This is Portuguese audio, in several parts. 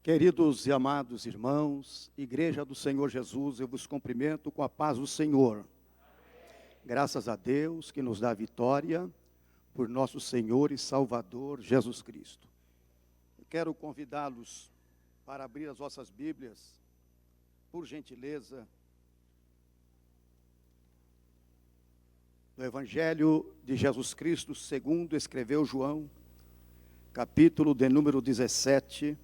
Queridos e amados irmãos, Igreja do Senhor Jesus, eu vos cumprimento com a paz do Senhor. Graças a Deus que nos dá vitória por nosso Senhor e Salvador Jesus Cristo. Eu quero convidá-los para abrir as vossas Bíblias, por gentileza, no Evangelho de Jesus Cristo, segundo escreveu João, capítulo de número 17,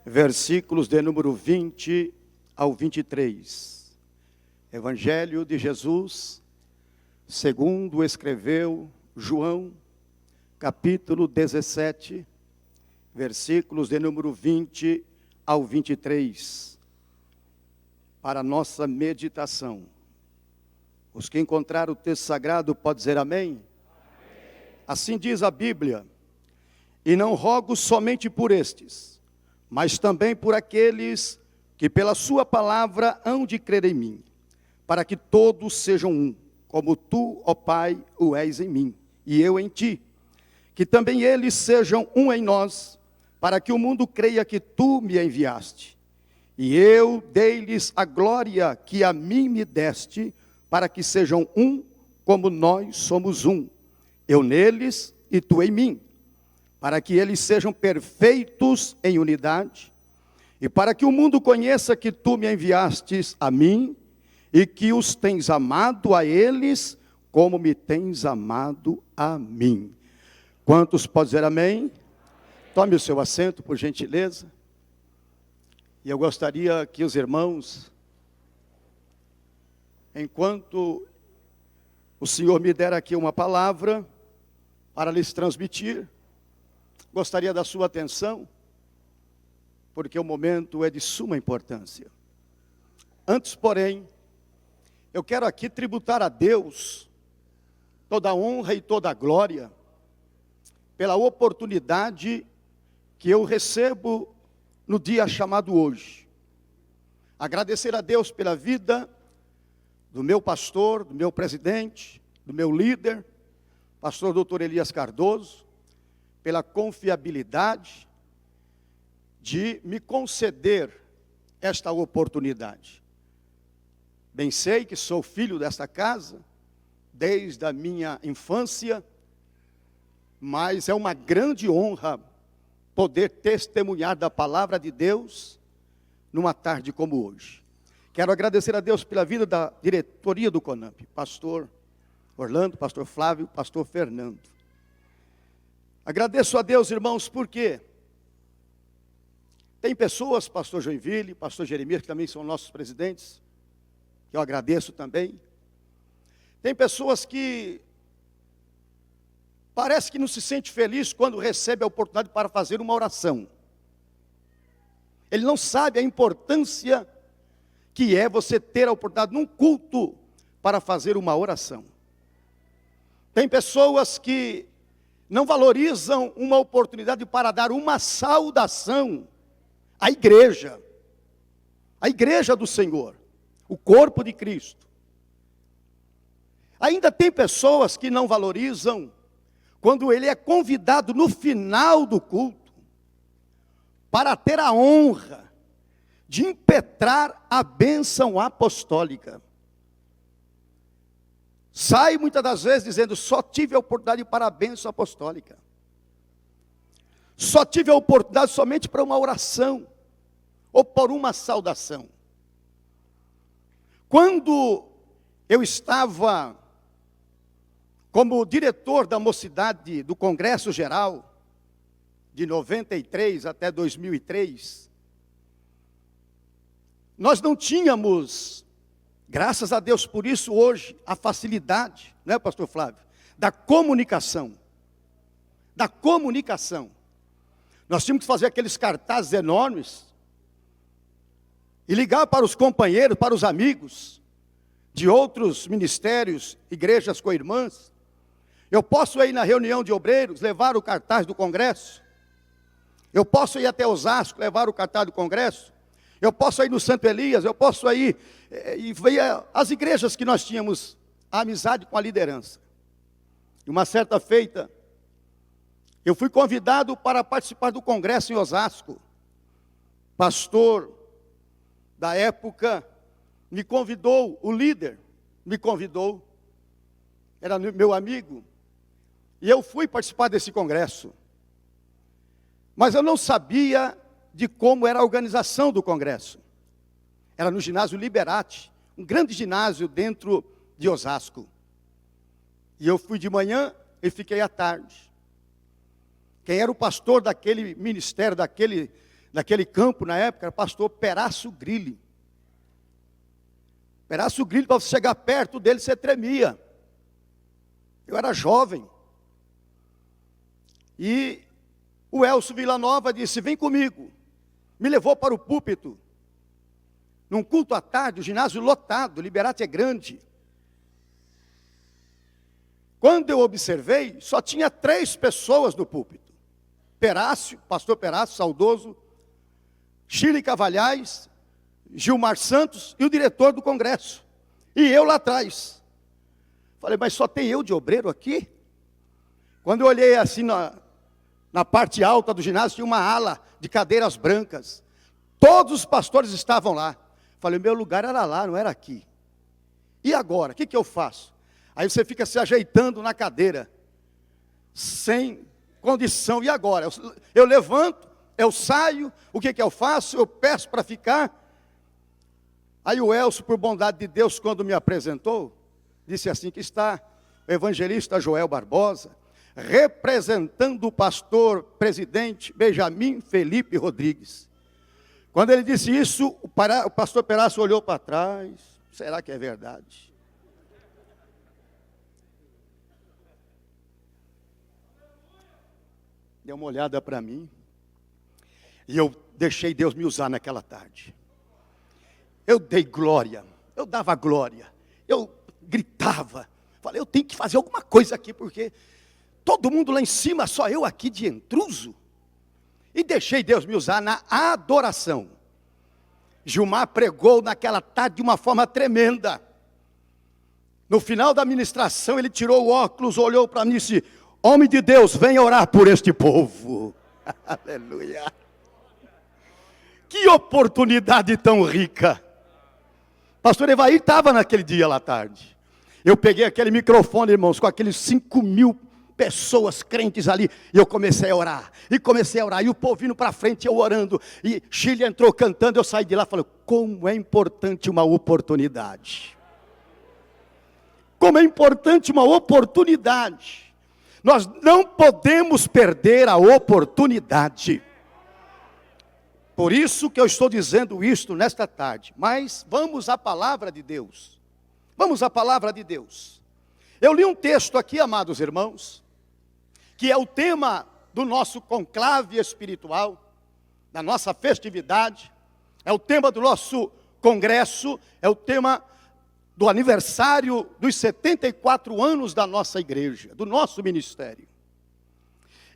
versículos de número 20 ao 23. Evangelho de Jesus, segundo escreveu João, capítulo 17, versículos de número 20 ao 23. Para nossa meditação. Os que encontraram o texto sagrado, pode dizer amém? Amém. Assim diz a Bíblia: e não rogo somente por estes, mas também por aqueles que pela sua palavra hão de crer em mim, para que todos sejam um, como tu, ó Pai, o és em mim, e eu em ti, que também eles sejam um em nós, para que o mundo creia que tu me enviaste. E eu dei-lhes a glória que a mim me deste, para que sejam um, como nós somos um, eu neles e tu em mim, para que eles sejam perfeitos em unidade, e para que o mundo conheça que tu me enviastes a mim, e que os tens amado a eles, como me tens amado a mim. Quantos podem dizer amém? Tome o seu assento, por gentileza. E eu gostaria que os irmãos, enquanto o Senhor me der aqui uma palavra para lhes transmitir, gostaria da sua atenção, porque o momento é de suma importância. Antes, porém, eu quero aqui tributar a Deus toda a honra e toda a glória pela oportunidade que eu recebo no dia chamado hoje. Agradecer a Deus pela vida do meu pastor, do meu presidente, do meu líder, pastor Dr. Elias Cardoso, pela confiabilidade de me conceder esta oportunidade. Bem sei que sou filho desta casa, desde a minha infância, mas é uma grande honra poder testemunhar da palavra de Deus numa tarde como hoje. Quero agradecer a Deus pela vida da diretoria do CONAMP, pastor Orlando, pastor Flávio, pastor Fernando. Agradeço a Deus, irmãos, porque tem pessoas, pastor Joinville, pastor Jeremias, que também são nossos presidentes, que eu agradeço também. Tem pessoas que parece que não se sente feliz quando recebe a oportunidade para fazer uma oração. Ele não sabe a importância que é você ter a oportunidade num culto para fazer uma oração. Tem pessoas que não valorizam uma oportunidade para dar uma saudação à igreja do Senhor, o corpo de Cristo. Ainda tem pessoas que não valorizam quando ele é convidado no final do culto para ter a honra de impetrar a bênção apostólica. Sai muitas das vezes dizendo: só tive a oportunidade para a bênção apostólica. Só tive a oportunidade somente para uma oração, ou por uma saudação. Quando eu estava como diretor da mocidade do Congresso Geral, de 93 até 2003, nós não tínhamos, graças a Deus por isso hoje, a facilidade, né, pastor Flávio, da comunicação. Nós tínhamos que fazer aqueles cartazes enormes e ligar para os companheiros, para os amigos de outros ministérios, igrejas co-irmãs. Eu posso ir na reunião de obreiros, levar o cartaz do congresso. Eu posso ir até Osasco, levar o cartaz do congresso. Eu posso ir no Santo Elias, eu posso ir e ver as igrejas que nós tínhamos a amizade com a liderança. E uma certa feita, Eu fui convidado para participar do congresso em Osasco. Pastor da época me convidou, o líder me convidou, era meu amigo, e eu fui participar desse congresso. Mas eu não sabia de como era a organização do congresso. Era no ginásio Liberati, um grande ginásio dentro de Osasco. E eu fui de manhã e fiquei à tarde. Quem era o pastor daquele ministério, daquele campo na época, era o pastor Perácio Grilli. Perácio Grilli, para você chegar perto dele, você tremia. Eu era jovem. E o Elcio Villanova disse, vem comigo. Me levou para o púlpito. Num culto à tarde, o ginásio lotado, o Liberati é grande. Quando eu observei, só tinha 3 pessoas no púlpito. Perácio, pastor Perácio, saudoso, Chile Cavalhais, Gilmar Santos e o diretor do congresso. E eu lá atrás. Falei, mas só tem eu de obreiro aqui? Quando eu olhei assim na parte alta do ginásio, tinha uma ala de cadeiras brancas. Todos os pastores estavam lá. Falei, meu lugar era lá, não era aqui. E agora, o que eu faço? Aí você fica se ajeitando na cadeira, sem condição. E agora? Eu levanto, eu saio, o que eu faço? Eu peço para ficar. Aí o Elcio, por bondade de Deus, quando me apresentou, disse assim, que está o evangelista Joel Barbosa, representando o pastor presidente Benjamin Felipe Rodrigues. Quando ele disse isso, o pastor Perácio olhou para trás, será que é verdade? Deu uma olhada para mim, e eu deixei Deus me usar naquela tarde. Eu dei glória, eu dava glória, eu gritava, falei, eu tenho que fazer alguma coisa aqui, porque todo mundo lá em cima, só eu aqui de intruso. E deixei Deus me usar na adoração. Gilmar pregou naquela tarde de uma forma tremenda. No final da ministração, ele tirou o óculos, olhou para mim e disse, homem de Deus, venha orar por este povo. Aleluia. Que oportunidade tão rica. Pastor Evair estava naquele dia lá à tarde. Eu peguei aquele microfone, irmãos, com aqueles 5.000 pessoas crentes ali, e eu comecei a orar, e o povo vindo para frente, eu orando, e Chile entrou cantando, eu saí de lá e falei, como é importante uma oportunidade. Como é importante uma oportunidade. Nós não podemos perder a oportunidade. Por isso que eu estou dizendo isto nesta tarde. Mas vamos à palavra de Deus. Vamos à palavra de Deus. Eu li um texto aqui, amados irmãos, que é o tema do nosso conclave espiritual, da nossa festividade, é o tema do nosso congresso, é o tema do aniversário dos 74 anos da nossa igreja, do nosso ministério.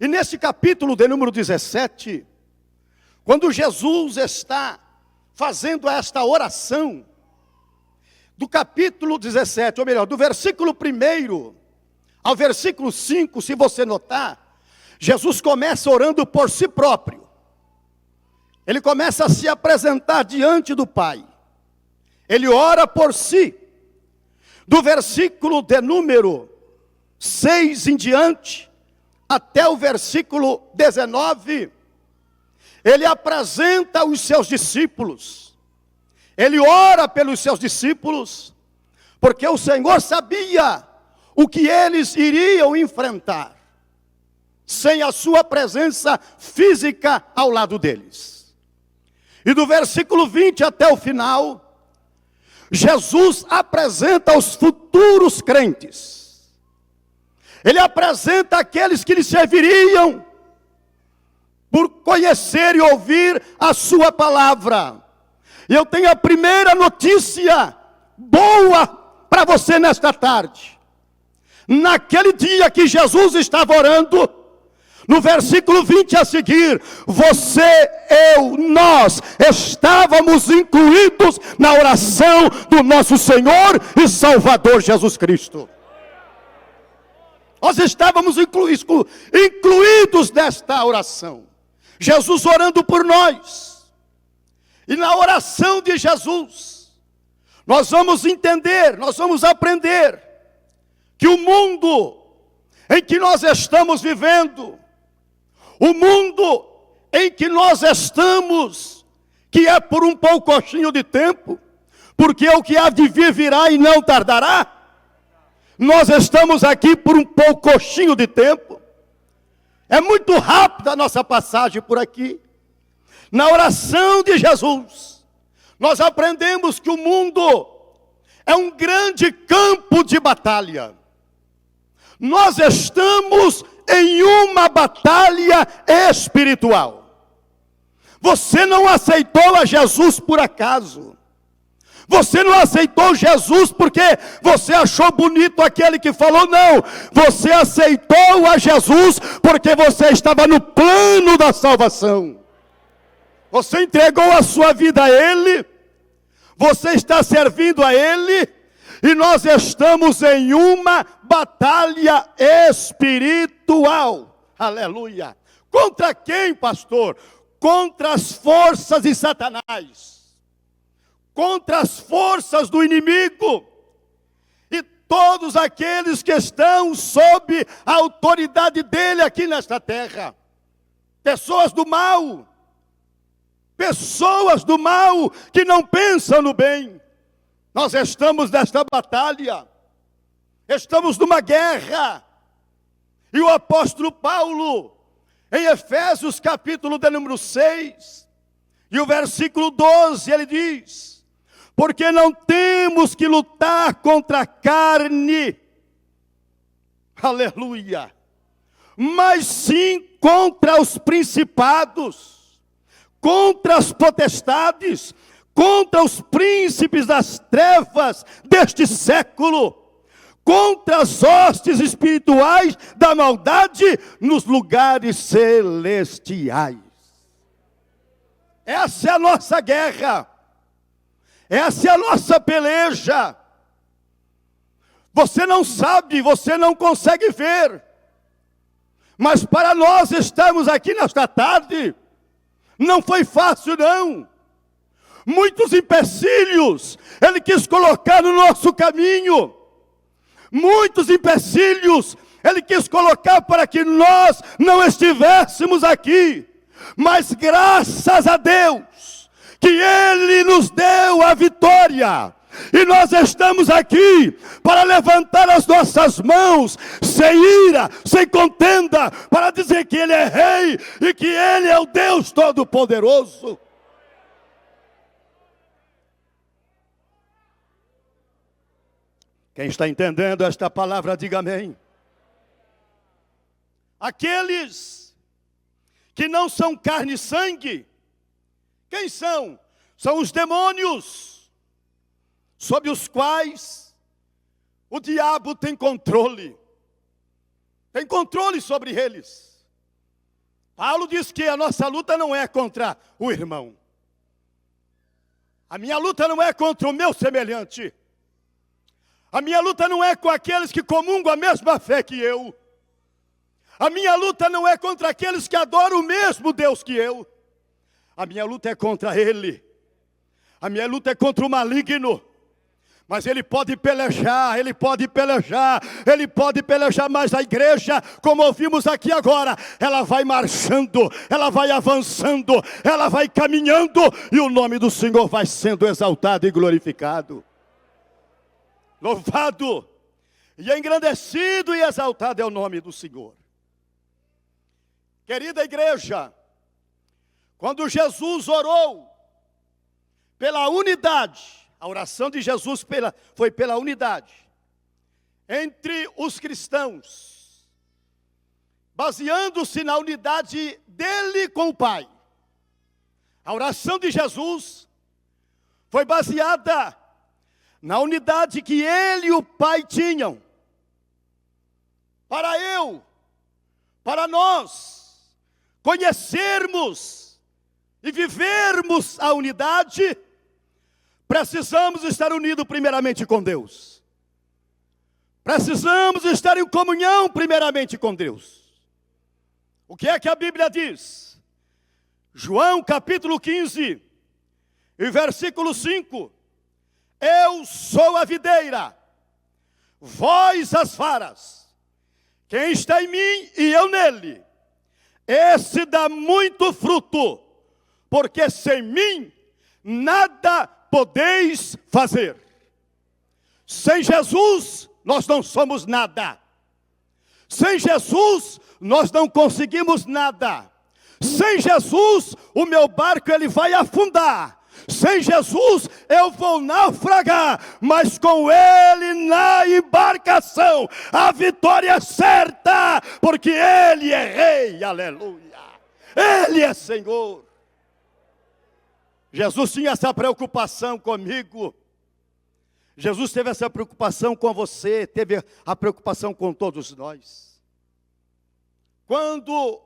E nesse capítulo de número 17, quando Jesus está fazendo esta oração, do capítulo 17, ou melhor, do versículo 1 ao versículo 5, se você notar, Jesus começa orando por si próprio. Ele começa a se apresentar diante do Pai. Ele ora por si. Do versículo de número 6 em diante, até o versículo 19, ele apresenta os seus discípulos. Ele ora pelos seus discípulos, porque o Senhor sabia o que eles iriam enfrentar, sem a sua presença física ao lado deles. E do versículo 20 até o final, Jesus apresenta os futuros crentes. Ele apresenta aqueles que lhe serviriam por conhecer e ouvir a sua palavra. E eu tenho a primeira notícia boa para você nesta tarde. Naquele dia que Jesus estava orando, no versículo 20 a seguir, você, eu, nós estávamos incluídos na oração do nosso Senhor e Salvador Jesus Cristo. Nós estávamos incluídos nesta oração. Jesus orando por nós. E na oração de Jesus, nós vamos entender, nós vamos aprender que o mundo em que nós estamos vivendo, o mundo em que nós estamos, que é por um poucochinho de tempo, porque o que há de vir virá e não tardará. Nós estamos aqui por um poucochinho de tempo. É muito rápida a nossa passagem por aqui. Na oração de Jesus, nós aprendemos que o mundo é um grande campo de batalha. Nós estamos em uma batalha espiritual. Você não aceitou a Jesus por acaso. Você não aceitou Jesus porque você achou bonito aquele que falou, não. Você aceitou a Jesus porque você estava no plano da salvação. Você entregou a sua vida a Ele. Você está servindo a Ele. E nós estamos em uma batalha espiritual. Aleluia. Contra quem, pastor? Contra as forças de Satanás. Contra as forças do inimigo. E todos aqueles que estão sob a autoridade dele aqui nesta terra. Pessoas do mal. Pessoas do mal que não pensam no bem. Nós estamos nesta batalha. Estamos numa guerra. E o apóstolo Paulo, em Efésios capítulo de número 6, e o versículo 12, ele diz: porque não temos que lutar contra a carne, aleluia, mas sim contra os principados, contra as potestades, contra os príncipes das trevas deste século, contra as hostes espirituais da maldade nos lugares celestiais. Essa é a nossa guerra. Essa é a nossa peleja. Você não sabe, você não consegue ver. Mas para nós estamos aqui nesta tarde, não foi fácil não. Muitos empecilhos Ele quis colocar no nosso caminho. Muitos empecilhos Ele quis colocar para que nós não estivéssemos aqui. Mas graças a Deus, que Ele nos deu a vitória. E nós estamos aqui para levantar as nossas mãos, sem ira, sem contenda, para dizer que Ele é Rei e que Ele é o Deus Todo-Poderoso. Quem está entendendo esta palavra, diga amém. Aqueles que não são carne e sangue, quem são? São os demônios, sobre os quais o diabo tem controle. Tem controle sobre eles. Paulo diz que a nossa luta não é contra o irmão. A minha luta não é contra o meu semelhante. A minha luta não é com aqueles que comungam a mesma fé que eu. A minha luta não é contra aqueles que adoram o mesmo Deus que eu. A minha luta é contra ele. A minha luta é contra o maligno. Mas ele pode pelejar, ele pode pelejar, ele pode pelejar, mas a igreja, como ouvimos aqui agora, ela vai marchando, ela vai avançando, ela vai caminhando, e o nome do Senhor vai sendo exaltado e glorificado. Louvado e engrandecido e exaltado é o nome do Senhor. Querida igreja, quando Jesus orou pela unidade, a oração de Jesus foi pela unidade entre os cristãos, baseando-se na unidade dele com o Pai. A oração de Jesus foi baseada na unidade que ele e o Pai tinham. Para nós conhecermos e vivermos a unidade, precisamos estar unidos primeiramente com Deus. Precisamos estar em comunhão primeiramente com Deus. O que é que a Bíblia diz? João capítulo 15, e versículo 5. Eu sou a videira, vós as varas. Quem está em mim e eu nele, esse dá muito fruto, porque sem mim nada podeis fazer. Sem Jesus nós não somos nada. Sem Jesus nós não conseguimos nada. Sem Jesus o meu barco ele vai afundar. Sem Jesus eu vou naufragar, mas com Ele na embarcação a vitória é certa, porque Ele é Rei, aleluia, Ele é Senhor. Jesus tinha essa preocupação comigo, Jesus teve essa preocupação com você, teve a preocupação com todos nós. Quando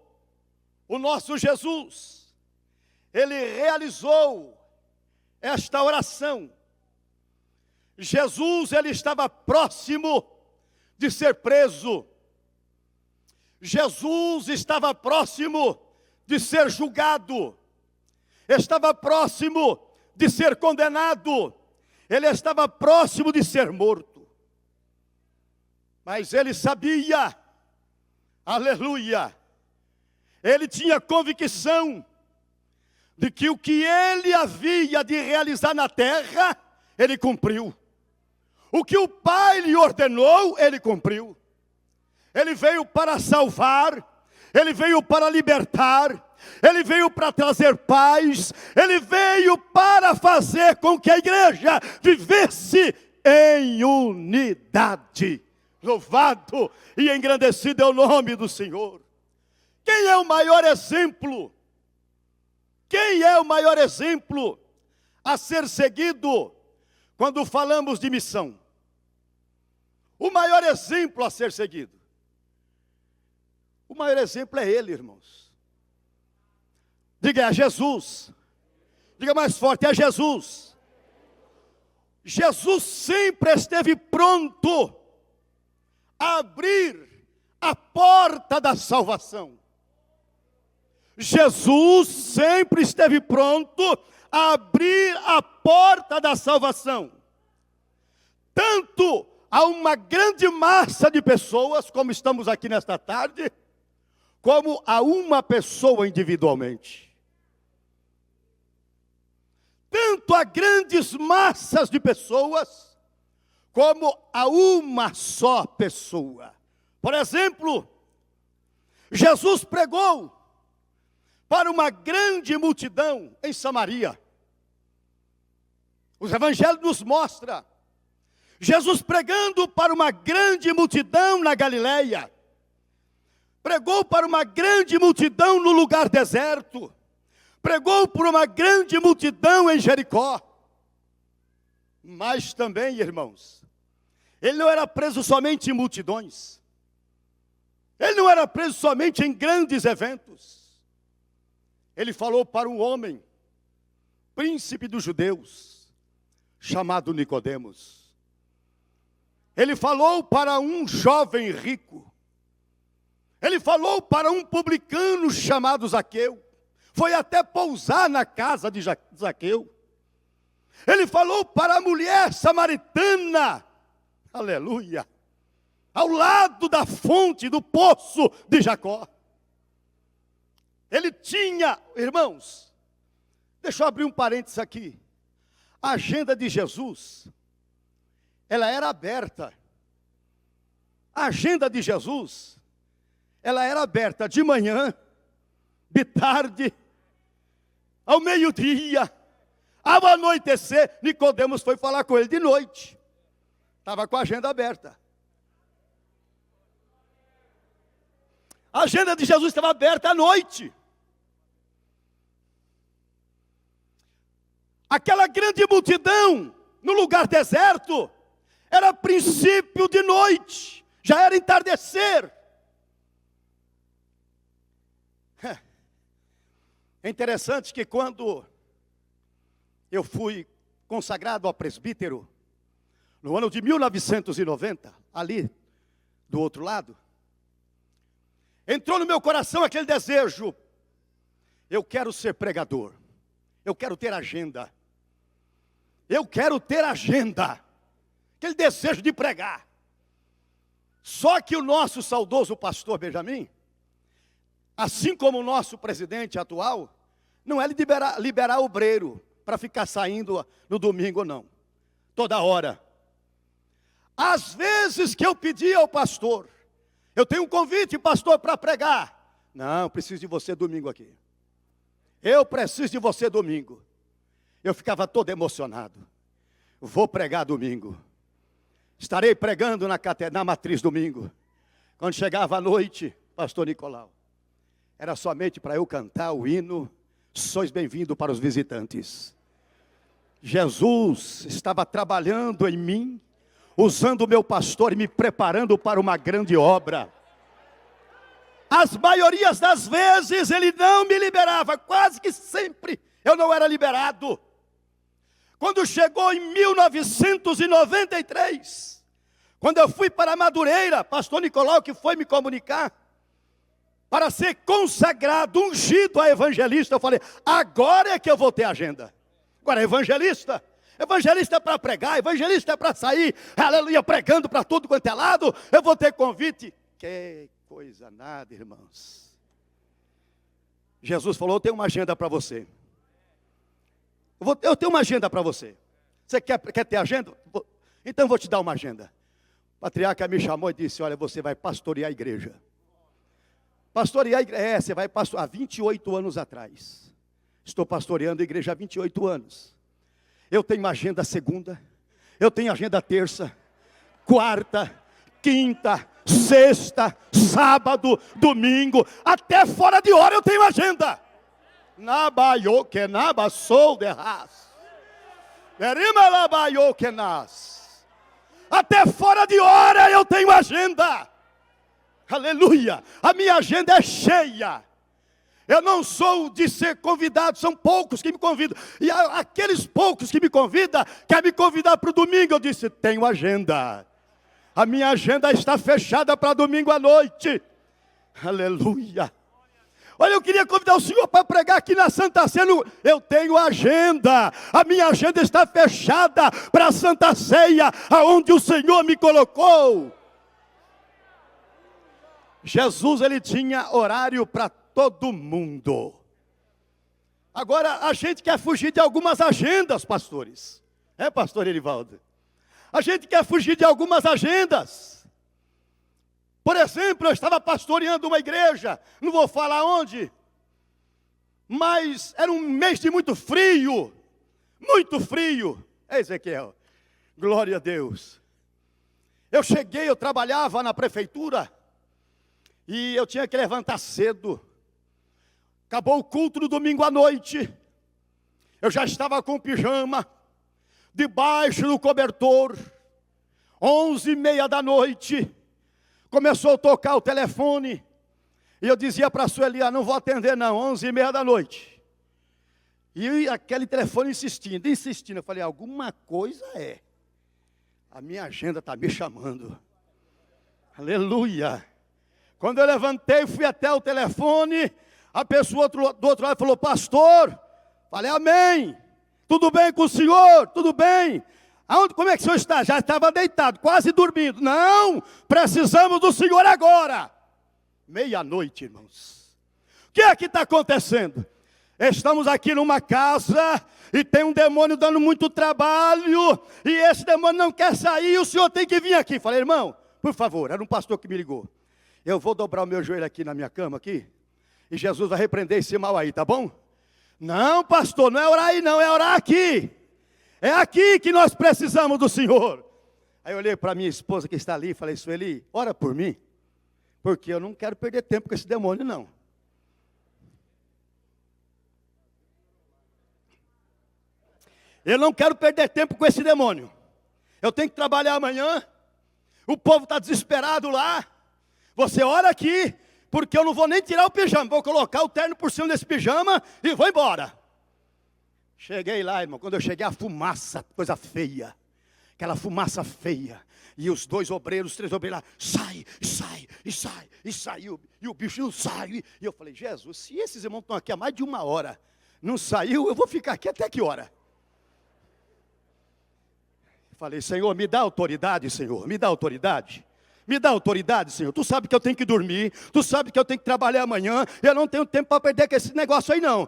o nosso Jesus, Ele realizou esta oração, Jesus, ele estava próximo de ser preso. Jesus estava próximo de ser julgado. Estava próximo de ser condenado. Ele estava próximo de ser morto. Mas ele sabia, aleluia, ele tinha convicção de que o que ele havia de realizar na terra, ele cumpriu. O que o Pai lhe ordenou, ele cumpriu. Ele veio para salvar, ele veio para libertar, ele veio para trazer paz, ele veio para fazer com que a igreja vivesse em unidade. Louvado e engrandecido é o nome do Senhor. Quem é o maior exemplo? Quem é o maior exemplo a ser seguido quando falamos de missão? O maior exemplo a ser seguido. O maior exemplo é Ele, irmãos. Diga, é Jesus. Diga mais forte, é Jesus. Jesus sempre esteve pronto a abrir a porta da salvação. Jesus sempre esteve pronto a abrir a porta da salvação. Tanto a uma grande massa de pessoas, como estamos aqui nesta tarde, como a uma pessoa individualmente. Tanto a grandes massas de pessoas, como a uma só pessoa. Por exemplo, Jesus pregou para uma grande multidão em Samaria. Os evangelhos nos mostram Jesus pregando para uma grande multidão na Galileia. Pregou para uma grande multidão no lugar deserto. Pregou para uma grande multidão em Jericó. Mas também, irmãos, ele não era preso somente em multidões. Ele não era preso somente em grandes eventos. Ele falou para um homem, príncipe dos judeus, chamado Nicodemos. Ele falou para um jovem rico. Ele falou para um publicano chamado Zaqueu. Foi até pousar na casa de Zaqueu. Ele falou para a mulher samaritana, aleluia, ao lado da fonte, do poço de Jacó. Ele tinha, irmãos, deixa eu abrir um parênteses aqui. A agenda de Jesus, ela era aberta. A agenda de Jesus, ela era aberta de manhã, de tarde, ao meio-dia, ao anoitecer. Nicodemos foi falar com ele de noite. Estava com a agenda aberta. A agenda de Jesus estava aberta à noite. Aquela grande multidão, no lugar deserto, era princípio de noite, já era entardecer. É interessante que quando eu fui consagrado a presbítero, no ano de 1990, ali do outro lado, entrou no meu coração aquele desejo: eu quero ser pregador, eu quero ter agenda, eu quero ter agenda, aquele desejo de pregar. Só que o nosso saudoso pastor Benjamin, assim como o nosso presidente atual, não é liberar obreiro para ficar saindo no domingo, não. Toda hora. Às vezes que eu pedi ao pastor, eu tenho um convite, pastor, para pregar. Não, preciso de você domingo aqui. Eu preciso de você domingo. Eu ficava todo emocionado. Vou pregar domingo. Estarei pregando na matriz domingo. Quando chegava a noite, pastor Nicolau, era somente para eu cantar o hino: sois bem-vindo para os visitantes. Jesus estava trabalhando em mim, usando o meu pastor e me preparando para uma grande obra. As maiorias das vezes ele não me liberava, quase que sempre eu não era liberado. Quando chegou em 1993, quando eu fui para Madureira, pastor Nicolau que foi me comunicar, para ser consagrado, ungido a evangelista, eu falei: agora é que eu vou ter agenda. Agora evangelista é para pregar, evangelista é para sair, aleluia, pregando para tudo quanto é lado, eu vou ter convite. Que coisa nada, irmãos. Jesus falou: eu tenho uma agenda para você. Eu tenho uma agenda para você. Você quer ter agenda? Então eu vou te dar uma agenda. O patriarca me chamou e disse: olha, você vai pastorear a igreja. Pastorear a igreja, você vai pastorear. Há 28 anos atrás. Estou pastoreando a igreja há 28 anos. Eu tenho agenda segunda, eu tenho agenda terça, quarta, quinta, sexta, sábado, domingo, até fora de hora eu tenho agenda. Até fora de hora eu tenho agenda. Aleluia, a minha agenda é cheia. Eu não sou de ser convidado, são poucos que me convidam. E aqueles poucos que me convidam, querem me convidar para o domingo. Eu disse: tenho agenda. A minha agenda está fechada para domingo à noite. Aleluia. Olha, eu queria convidar o senhor para pregar aqui na Santa Ceia. Eu tenho agenda. A minha agenda está fechada para a Santa Ceia, aonde o Senhor me colocou. Jesus, ele tinha horário para todo mundo. Agora, a gente quer fugir de algumas agendas, pastores. É, pastor Erivaldo? A gente quer fugir de algumas agendas. Por exemplo, eu estava pastoreando uma igreja, não vou falar onde, mas era um mês de muito frio. Muito frio. É, Ezequiel, glória a Deus. Eu trabalhava na prefeitura, e eu tinha que levantar cedo. Acabou o culto no domingo à noite. Eu já estava com pijama, debaixo do cobertor. 11h30 da noite. Começou a tocar o telefone. E eu dizia para a Sueli: não vou atender não, 11h30 da noite. E aquele telefone insistindo. Eu falei: alguma coisa é. A minha agenda está me chamando. Aleluia. Quando eu levantei, fui até o telefone, a pessoa do outro lado falou: pastor. Falei: amém. Tudo bem com o senhor? Tudo bem. Como é que o senhor está? Já estava deitado, quase dormindo. Não, precisamos do senhor agora. Meia-noite, irmãos. O que é que está acontecendo? Estamos aqui numa casa e tem um demônio dando muito trabalho, e esse demônio não quer sair, e o senhor tem que vir aqui. Falei: irmão, por favor, era um pastor que me ligou. Eu vou dobrar o meu joelho aqui na minha cama aqui, e Jesus vai repreender esse mal aí, tá bom? Não, pastor, não é orar aí não, é orar aqui. É aqui que nós precisamos do Senhor. Aí eu olhei para minha esposa que está ali e falei: Sueli, ora por mim, porque eu não quero perder tempo com esse demônio não. Eu não quero perder tempo com esse demônio. Eu tenho que trabalhar amanhã. O povo está desesperado lá. Você ora aqui, porque eu não vou nem tirar o pijama. Vou colocar o terno por cima desse pijama e vou embora. Cheguei lá, irmão. Quando eu cheguei, a fumaça, coisa feia. aquela fumaça feia. E os dois obreiros, os 3 obreiros lá, sai, e sai, e sai, e saiu. E o bicho não sai. E eu falei, Jesus, se esses irmãos estão aqui há mais de 1 hora, não saiu, eu vou ficar aqui até que hora? Falei, Senhor, me dá autoridade, Senhor, me dá autoridade. Me dá autoridade, Senhor. Tu sabe que eu tenho que dormir, tu sabe que eu tenho que trabalhar amanhã, eu não tenho tempo para perder com esse negócio aí não.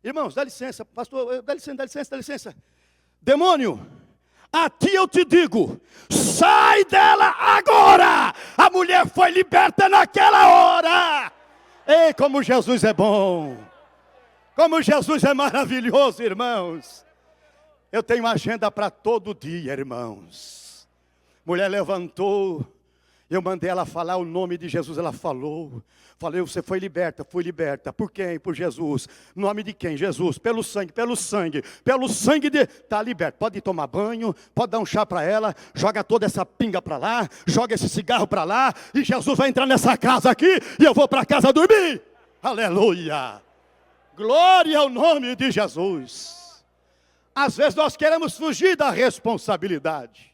Irmãos, dá licença, pastor, dá licença. Demônio, a ti eu te digo, sai dela agora. A mulher foi liberta naquela hora. Ei, como Jesus é bom. Como Jesus é maravilhoso, irmãos. Eu tenho agenda para todo dia, irmãos. Mulher levantou, eu mandei ela falar o nome de Jesus, ela falou. Falei, você foi liberta, fui liberta. Por quem? Por Jesus. Nome de quem? Jesus. Pelo sangue de... Está liberto. Pode tomar banho, pode dar um chá para ela, joga toda essa pinga para lá, joga esse cigarro para lá, e Jesus vai entrar nessa casa aqui, e eu vou para casa dormir. Aleluia. Glória ao nome de Jesus. Às vezes nós queremos fugir da responsabilidade.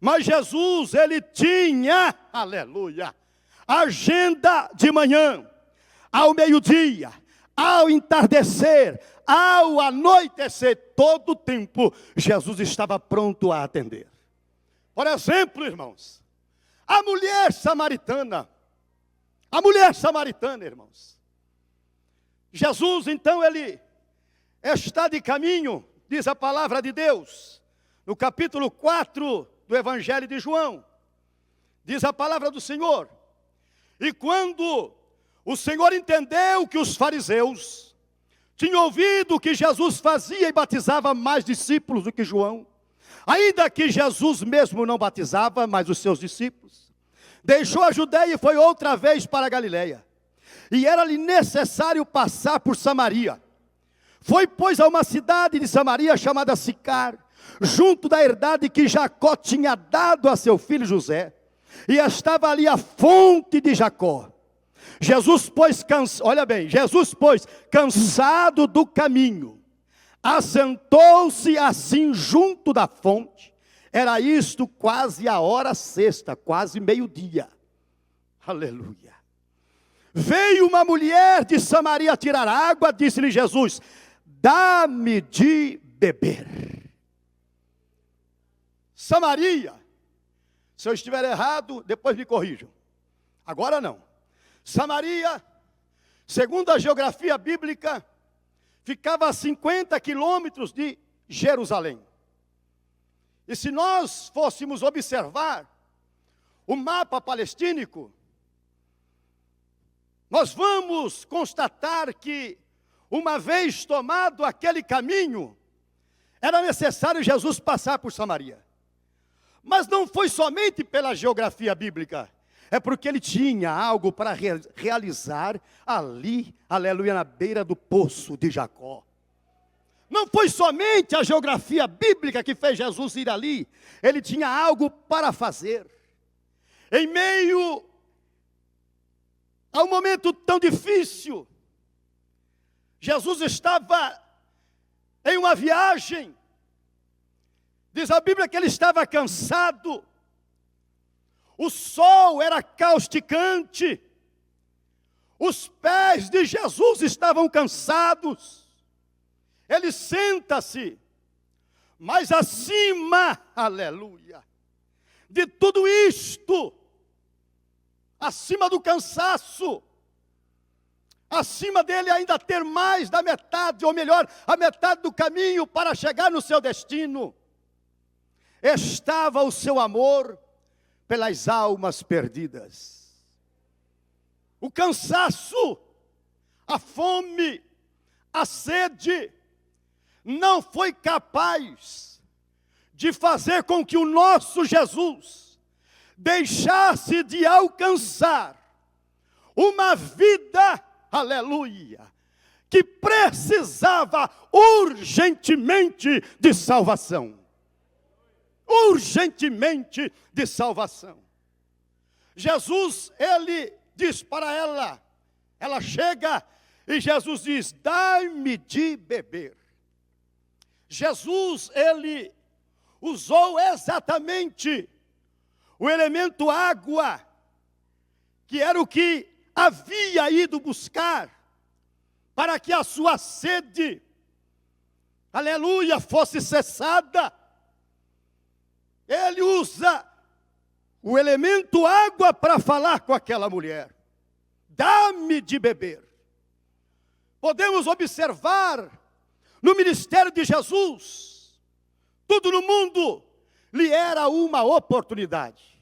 Mas Jesus, ele tinha, aleluia, agenda de manhã, ao meio-dia, ao entardecer, ao anoitecer, todo o tempo, Jesus estava pronto a atender. Por exemplo, irmãos, a mulher samaritana, irmãos. Jesus, então, ele está de caminho, diz a palavra de Deus, no capítulo 4 do Evangelho de João, diz a palavra do Senhor, e quando o Senhor entendeu que os fariseus tinham ouvido que Jesus fazia e batizava mais discípulos do que João, ainda que Jesus mesmo não batizava, mas os seus discípulos, deixou a Judeia e foi outra vez para a Galileia, e era-lhe necessário passar por Samaria. Foi, pois, a uma cidade de Samaria chamada Sicar, junto da herdade que Jacó tinha dado a seu filho José, e estava ali a fonte de Jacó. Jesus, pois, cansado do caminho, assentou-se assim junto da fonte. Era isto quase a hora sexta, quase meio-dia. Aleluia. Veio uma mulher de Samaria tirar água, disse-lhe Jesus, dá-me de beber. Samaria, se eu estiver errado, depois me corrijam. Agora não. Samaria, segundo a geografia bíblica, ficava a 50 quilômetros de Jerusalém. E se nós fôssemos observar o mapa palestínico, nós vamos constatar que, uma vez tomado aquele caminho, era necessário Jesus passar por Samaria. Mas não foi somente pela geografia bíblica, é porque ele tinha algo para realizar ali, aleluia, na beira do poço de Jacó. Não foi somente a geografia bíblica que fez Jesus ir ali, ele tinha algo para fazer. Em meio a um momento tão difícil, Jesus estava em uma viagem, diz a Bíblia que ele estava cansado, o sol era causticante, os pés de Jesus estavam cansados, ele senta-se, mas acima, aleluia, de tudo isto, acima do cansaço, acima dele ainda ter mais da metade, ou melhor, a metade do caminho para chegar no seu destino, estava o seu amor pelas almas perdidas. O cansaço, a fome, a sede, não foi capaz de fazer com que o nosso Jesus deixasse de alcançar uma vida, aleluia, que precisava urgentemente de salvação. Urgentemente de salvação. Jesus, ele diz para ela, ela chega e Jesus diz, dai-me de beber. Jesus, ele usou exatamente o elemento água, que era o que havia ido buscar, para que a sua sede, aleluia, fosse cessada. Ele usa o elemento água para falar com aquela mulher. Dá-me de beber. Podemos observar no ministério de Jesus, tudo no mundo lhe era uma oportunidade.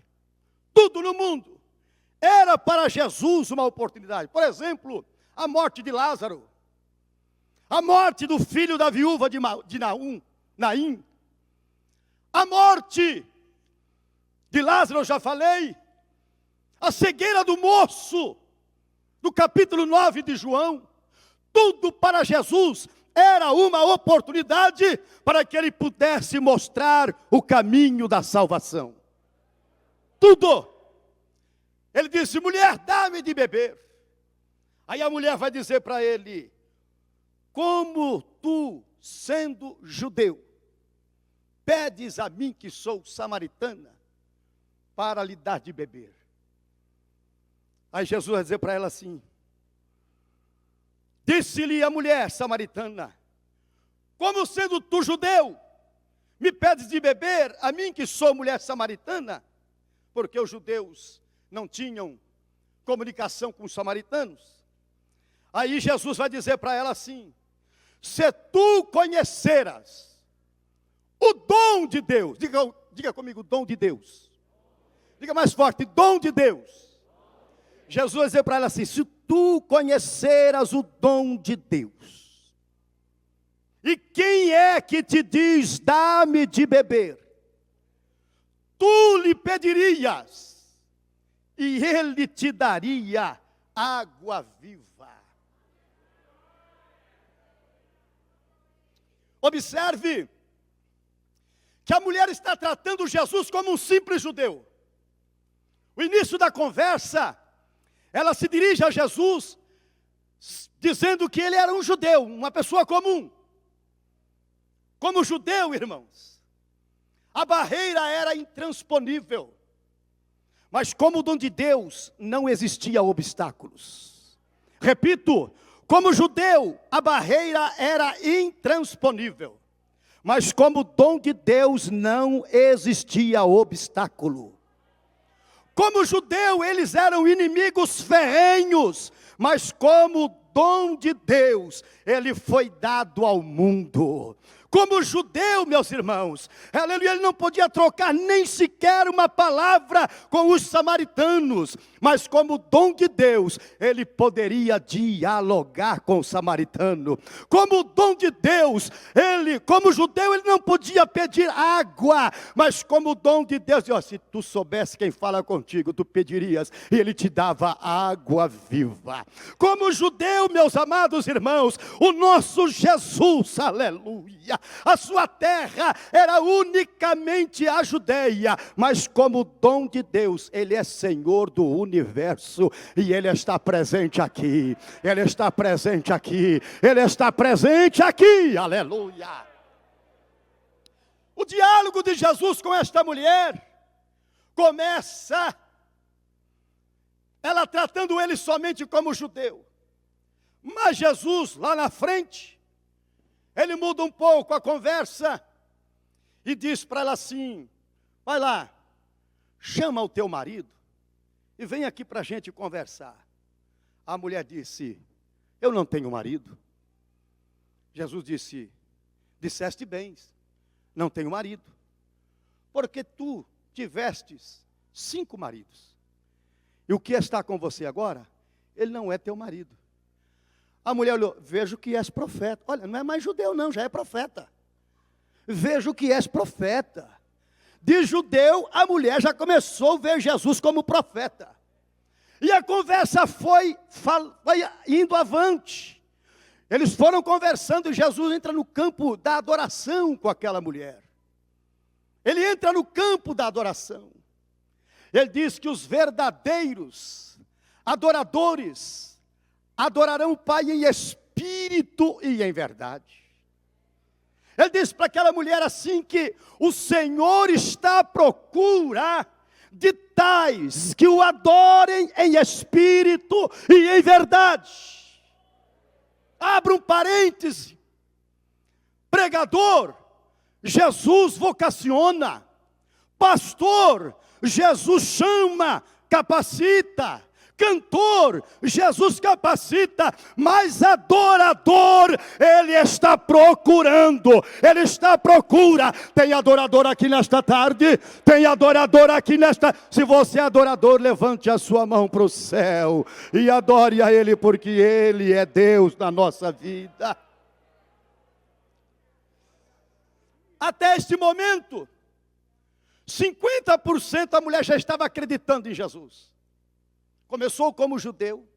Tudo no mundo era para Jesus uma oportunidade. Por exemplo, a morte de Lázaro, a morte do filho da viúva de Naim, a morte de Lázaro, eu já falei, a cegueira do moço, do capítulo 9 de João, tudo para Jesus era uma oportunidade para que ele pudesse mostrar o caminho da salvação. Tudo. Ele disse: mulher, dá-me de beber. Aí a mulher vai dizer para ele: como tu, sendo judeu, pedes a mim que sou samaritana, para lhe dar de beber? Aí Jesus vai dizer para ela assim: disse-lhe a mulher samaritana: como sendo tu judeu, me pedes de beber, a mim que sou mulher samaritana? Porque os judeus não tinham comunicação com os samaritanos. Aí Jesus vai dizer para ela assim: se tu conheceras o dom de Deus, diga comigo, dom de Deus. Diga mais forte, dom de Deus. Jesus vai dizer para ela assim: se tu conheceras o dom de Deus, e quem é que te diz, dá-me de beber? Tu lhe pedirias, e ele te daria água viva. Observe que a mulher está tratando Jesus como um simples judeu. O início da conversa, ela se dirige a Jesus, dizendo que ele era um judeu, uma pessoa comum. Como judeu, irmãos, a barreira era intransponível. Mas como dom de Deus, não existia obstáculos. Repito, como judeu, a barreira era intransponível. Mas como dom de Deus, não existia obstáculo. Como judeu, eles eram inimigos ferrenhos, mas como dom de Deus, ele foi dado ao mundo. Como judeu, meus irmãos, aleluia, ele não podia trocar nem sequer uma palavra com os samaritanos, mas como dom de Deus, ele poderia dialogar com o samaritano. Como dom de Deus, ele, como judeu, ele não podia pedir água, mas como dom de Deus, se tu soubesse quem fala contigo, tu pedirias, e ele te dava água viva. Como judeu, meus amados irmãos, o nosso Jesus, aleluia, a sua terra era unicamente a Judeia, mas como dom de Deus, ele é Senhor do universo, e ele está presente aqui, ele está presente aqui, ele está presente aqui, aleluia. O diálogo de Jesus com esta mulher começa, ela tratando ele somente como judeu, mas Jesus lá na frente, ele muda um pouco a conversa e diz para ela assim: vai lá, chama o teu marido e vem aqui para a gente conversar. A mulher disse: eu não tenho marido. Jesus disse: disseste bem, não tenho marido, porque tu tivestes 5 maridos, e o que está com você agora, ele não é teu marido. A mulher olhou: vejo que és profeta. Olha, não é mais judeu não, já é profeta. Vejo que és profeta. De judeu, a mulher já começou a ver Jesus como profeta. E a conversa foi indo avante. Eles foram conversando e Jesus entra no campo da adoração com aquela mulher. Ele entra no campo da adoração. Ele diz que os verdadeiros adoradores adorarão o Pai em espírito e em verdade. Ele disse para aquela mulher assim que o Senhor está à procura de tais que o adorem em espírito e em verdade. Abra um parêntese. Pregador, Jesus vocaciona. Pastor, Jesus chama, capacita. Cantor, Jesus capacita, mas adorador, Ele está procurando, Ele está à procura. Tem adorador aqui nesta tarde? Tem adorador aqui nesta... Se você é adorador, levante a sua mão para o céu e adore a Ele, porque Ele é Deus na nossa vida. Até este momento, 50% da mulher já estava acreditando em Jesus. Começou como judeu,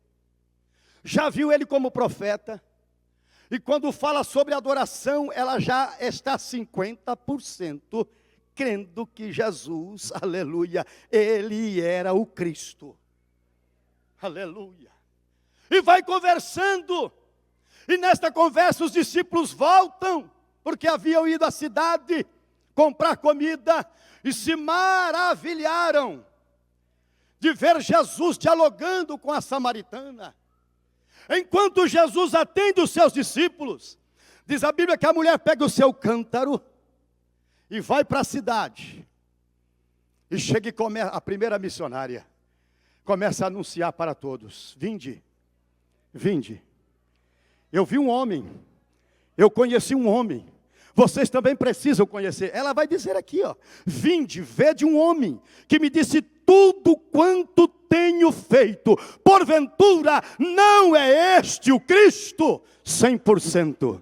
já viu ele como profeta, e quando fala sobre adoração, ela já está 50% crendo que Jesus, aleluia, ele era o Cristo, aleluia. E vai conversando, e nesta conversa os discípulos voltam, porque haviam ido à cidade comprar comida, e se maravilharam de ver Jesus dialogando com a samaritana. Enquanto Jesus atende os seus discípulos, diz a Bíblia que a mulher pega o seu cântaro e vai para a cidade. E chega e a primeira missionária começa a anunciar para todos: vinde, vinde. Eu vi um homem, eu conheci um homem. Vocês também precisam conhecer. Ela vai dizer aqui, ó: vinde, vede um homem que me disse tudo quanto tenho feito. Porventura, não é este o Cristo? 100%.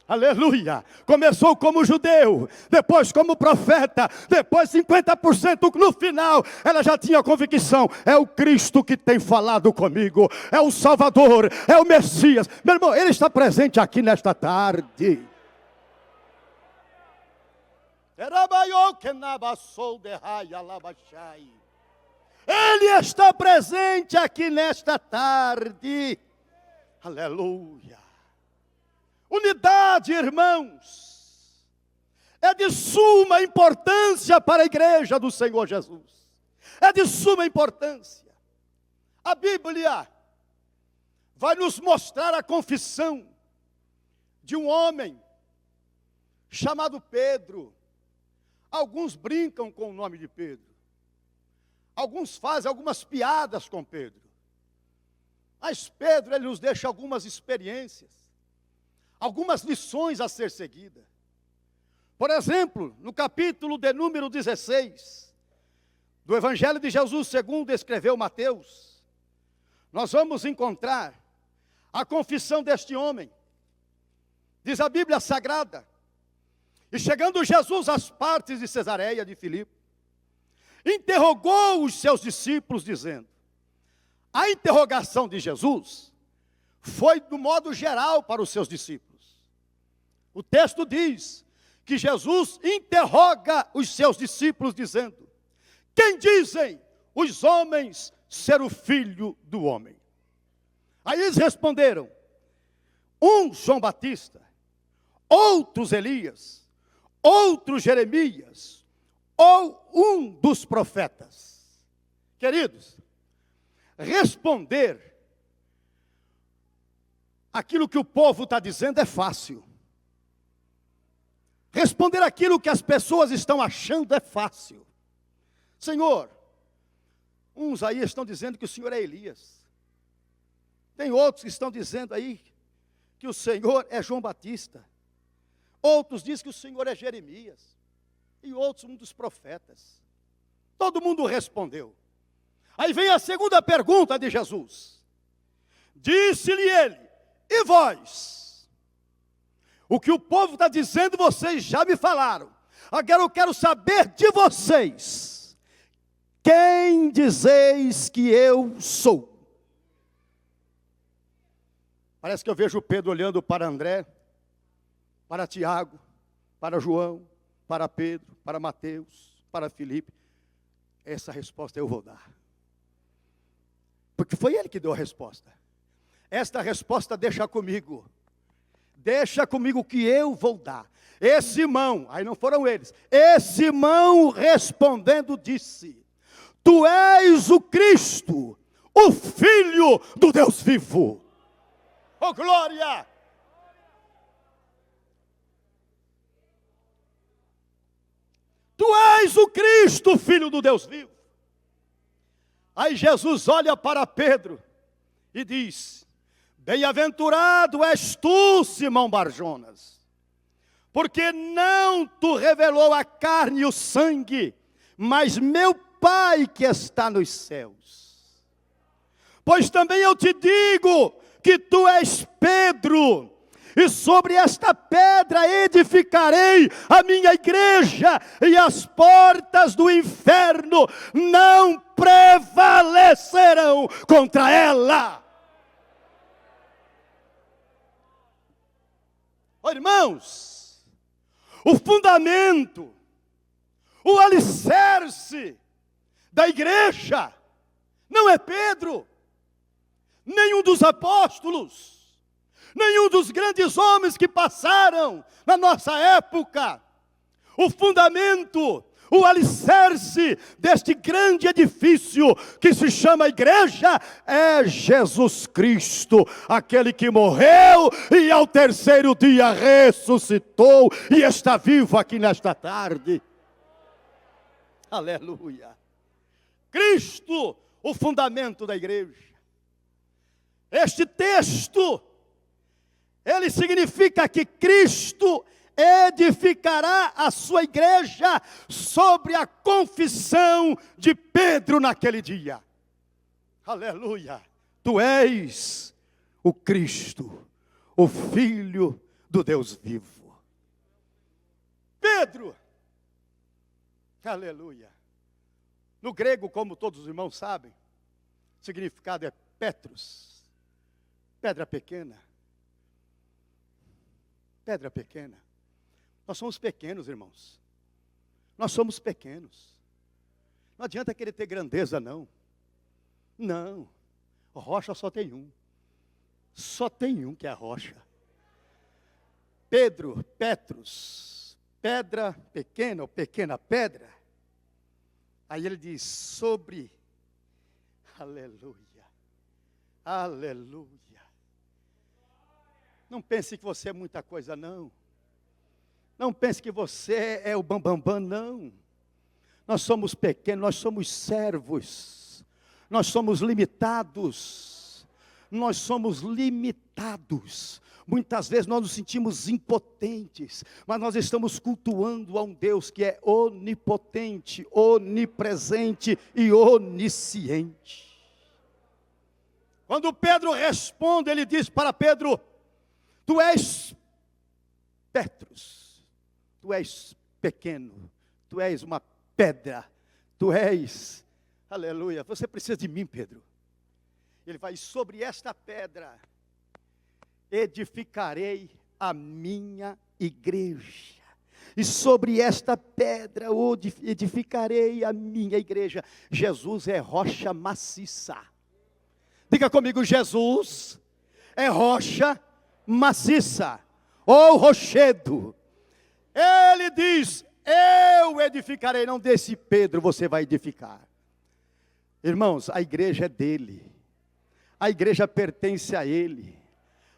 Aleluia. Começou como judeu, depois como profeta, depois 50%. No final, ela já tinha convicção: é o Cristo que tem falado comigo, é o Salvador, é o Messias. Meu irmão, Ele está presente aqui nesta tarde. Ele está presente aqui nesta tarde. Aleluia. Unidade, irmãos, é de suma importância para a igreja do Senhor Jesus. É de suma importância. A Bíblia vai nos mostrar a confissão de um homem chamado Pedro. Alguns brincam com o nome de Pedro. Alguns fazem algumas piadas com Pedro. Mas Pedro, ele nos deixa algumas experiências, algumas lições a ser seguidas. Por exemplo, no capítulo de número 16, do Evangelho de Jesus, segundo escreveu Mateus, nós vamos encontrar a confissão deste homem. Diz a Bíblia Sagrada: e chegando Jesus às partes de Cesareia de Filipe, interrogou os seus discípulos, dizendo... A interrogação de Jesus foi do modo geral para os seus discípulos. O texto diz que Jesus interroga os seus discípulos, dizendo: quem dizem os homens ser o Filho do Homem? Aí eles responderam: uns João Batista, outros Elias, outros Jeremias, ou um dos profetas. Queridos, responder aquilo que o povo está dizendo é fácil. Responder aquilo que as pessoas estão achando é fácil. Senhor, uns aí estão dizendo que o Senhor é Elias. Tem outros que estão dizendo aí que o Senhor é João Batista. Outros dizem que o Senhor é Jeremias. E outros um dos profetas. Todo mundo respondeu. Aí vem a segunda pergunta de Jesus. Disse-lhe ele: e vós? O que o povo está dizendo, vocês já me falaram. Agora eu quero saber de vocês. Quem dizeis que eu sou? Parece que eu vejo Pedro olhando para André, para Tiago, para João, para Pedro, para Mateus, para Filipe. Essa resposta eu vou dar. Porque foi ele que deu a resposta. Esta resposta deixa comigo. deixa comigo que eu vou dar. Esse irmão, aí não foram eles, esse irmão respondendo disse: Tu és o Cristo, o Filho do Deus vivo. Oh, glória! Tu és o Cristo, Filho do Deus vivo. Aí Jesus olha para Pedro e diz: Bem-aventurado és tu, Simão Barjonas, porque não te revelou a carne e o sangue, mas meu Pai que está nos céus. Pois também eu te digo que tu és Pedro, e sobre esta pedra edificarei a minha igreja, e as portas do inferno não prevalecerão contra ela. Oh, irmãos, o fundamento, o alicerce da igreja não é Pedro, nenhum dos apóstolos, nenhum dos grandes homens que passaram na nossa época. O fundamento, o alicerce deste grande edifício que se chama igreja é Jesus Cristo, aquele que morreu e ao terceiro dia ressuscitou e está vivo aqui nesta tarde. Aleluia! Cristo, o fundamento da igreja. Este texto, ele significa que Cristo edificará a sua igreja sobre a confissão de Pedro naquele dia. Aleluia! Tu és o Cristo, o Filho do Deus vivo. Pedro, aleluia! No grego, como todos os irmãos sabem, o significado é Petros, pedra pequena. Pedra pequena. Nós somos pequenos, irmãos. Nós somos pequenos. Não adianta querer ter grandeza, não. Não. Rocha só tem um. Só tem um que é a rocha. Pedro, Petros, pedra pequena ou pequena pedra. Aí ele diz, sobre, aleluia, aleluia. Não pense que você é muita coisa, não. Não pense que você é o bambambam, não. Nós somos pequenos, nós somos servos. Nós somos limitados. Nós somos limitados. Muitas vezes nós nos sentimos impotentes, mas nós estamos cultuando a um Deus que é onipotente, onipresente e onisciente. Quando Pedro responde, ele diz para Pedro: Tu és Petros, tu és pequeno, tu és uma pedra, tu és, aleluia, você precisa de mim, Pedro. Ele vai, sobre esta pedra edificarei a minha igreja. E sobre esta pedra edificarei a minha igreja. Jesus é rocha maciça. Diga comigo, Jesus é rocha maciça, ou rochedo. Ele diz, eu edificarei, não desse Pedro você vai edificar. Irmãos, a igreja é dele. A igreja pertence a ele.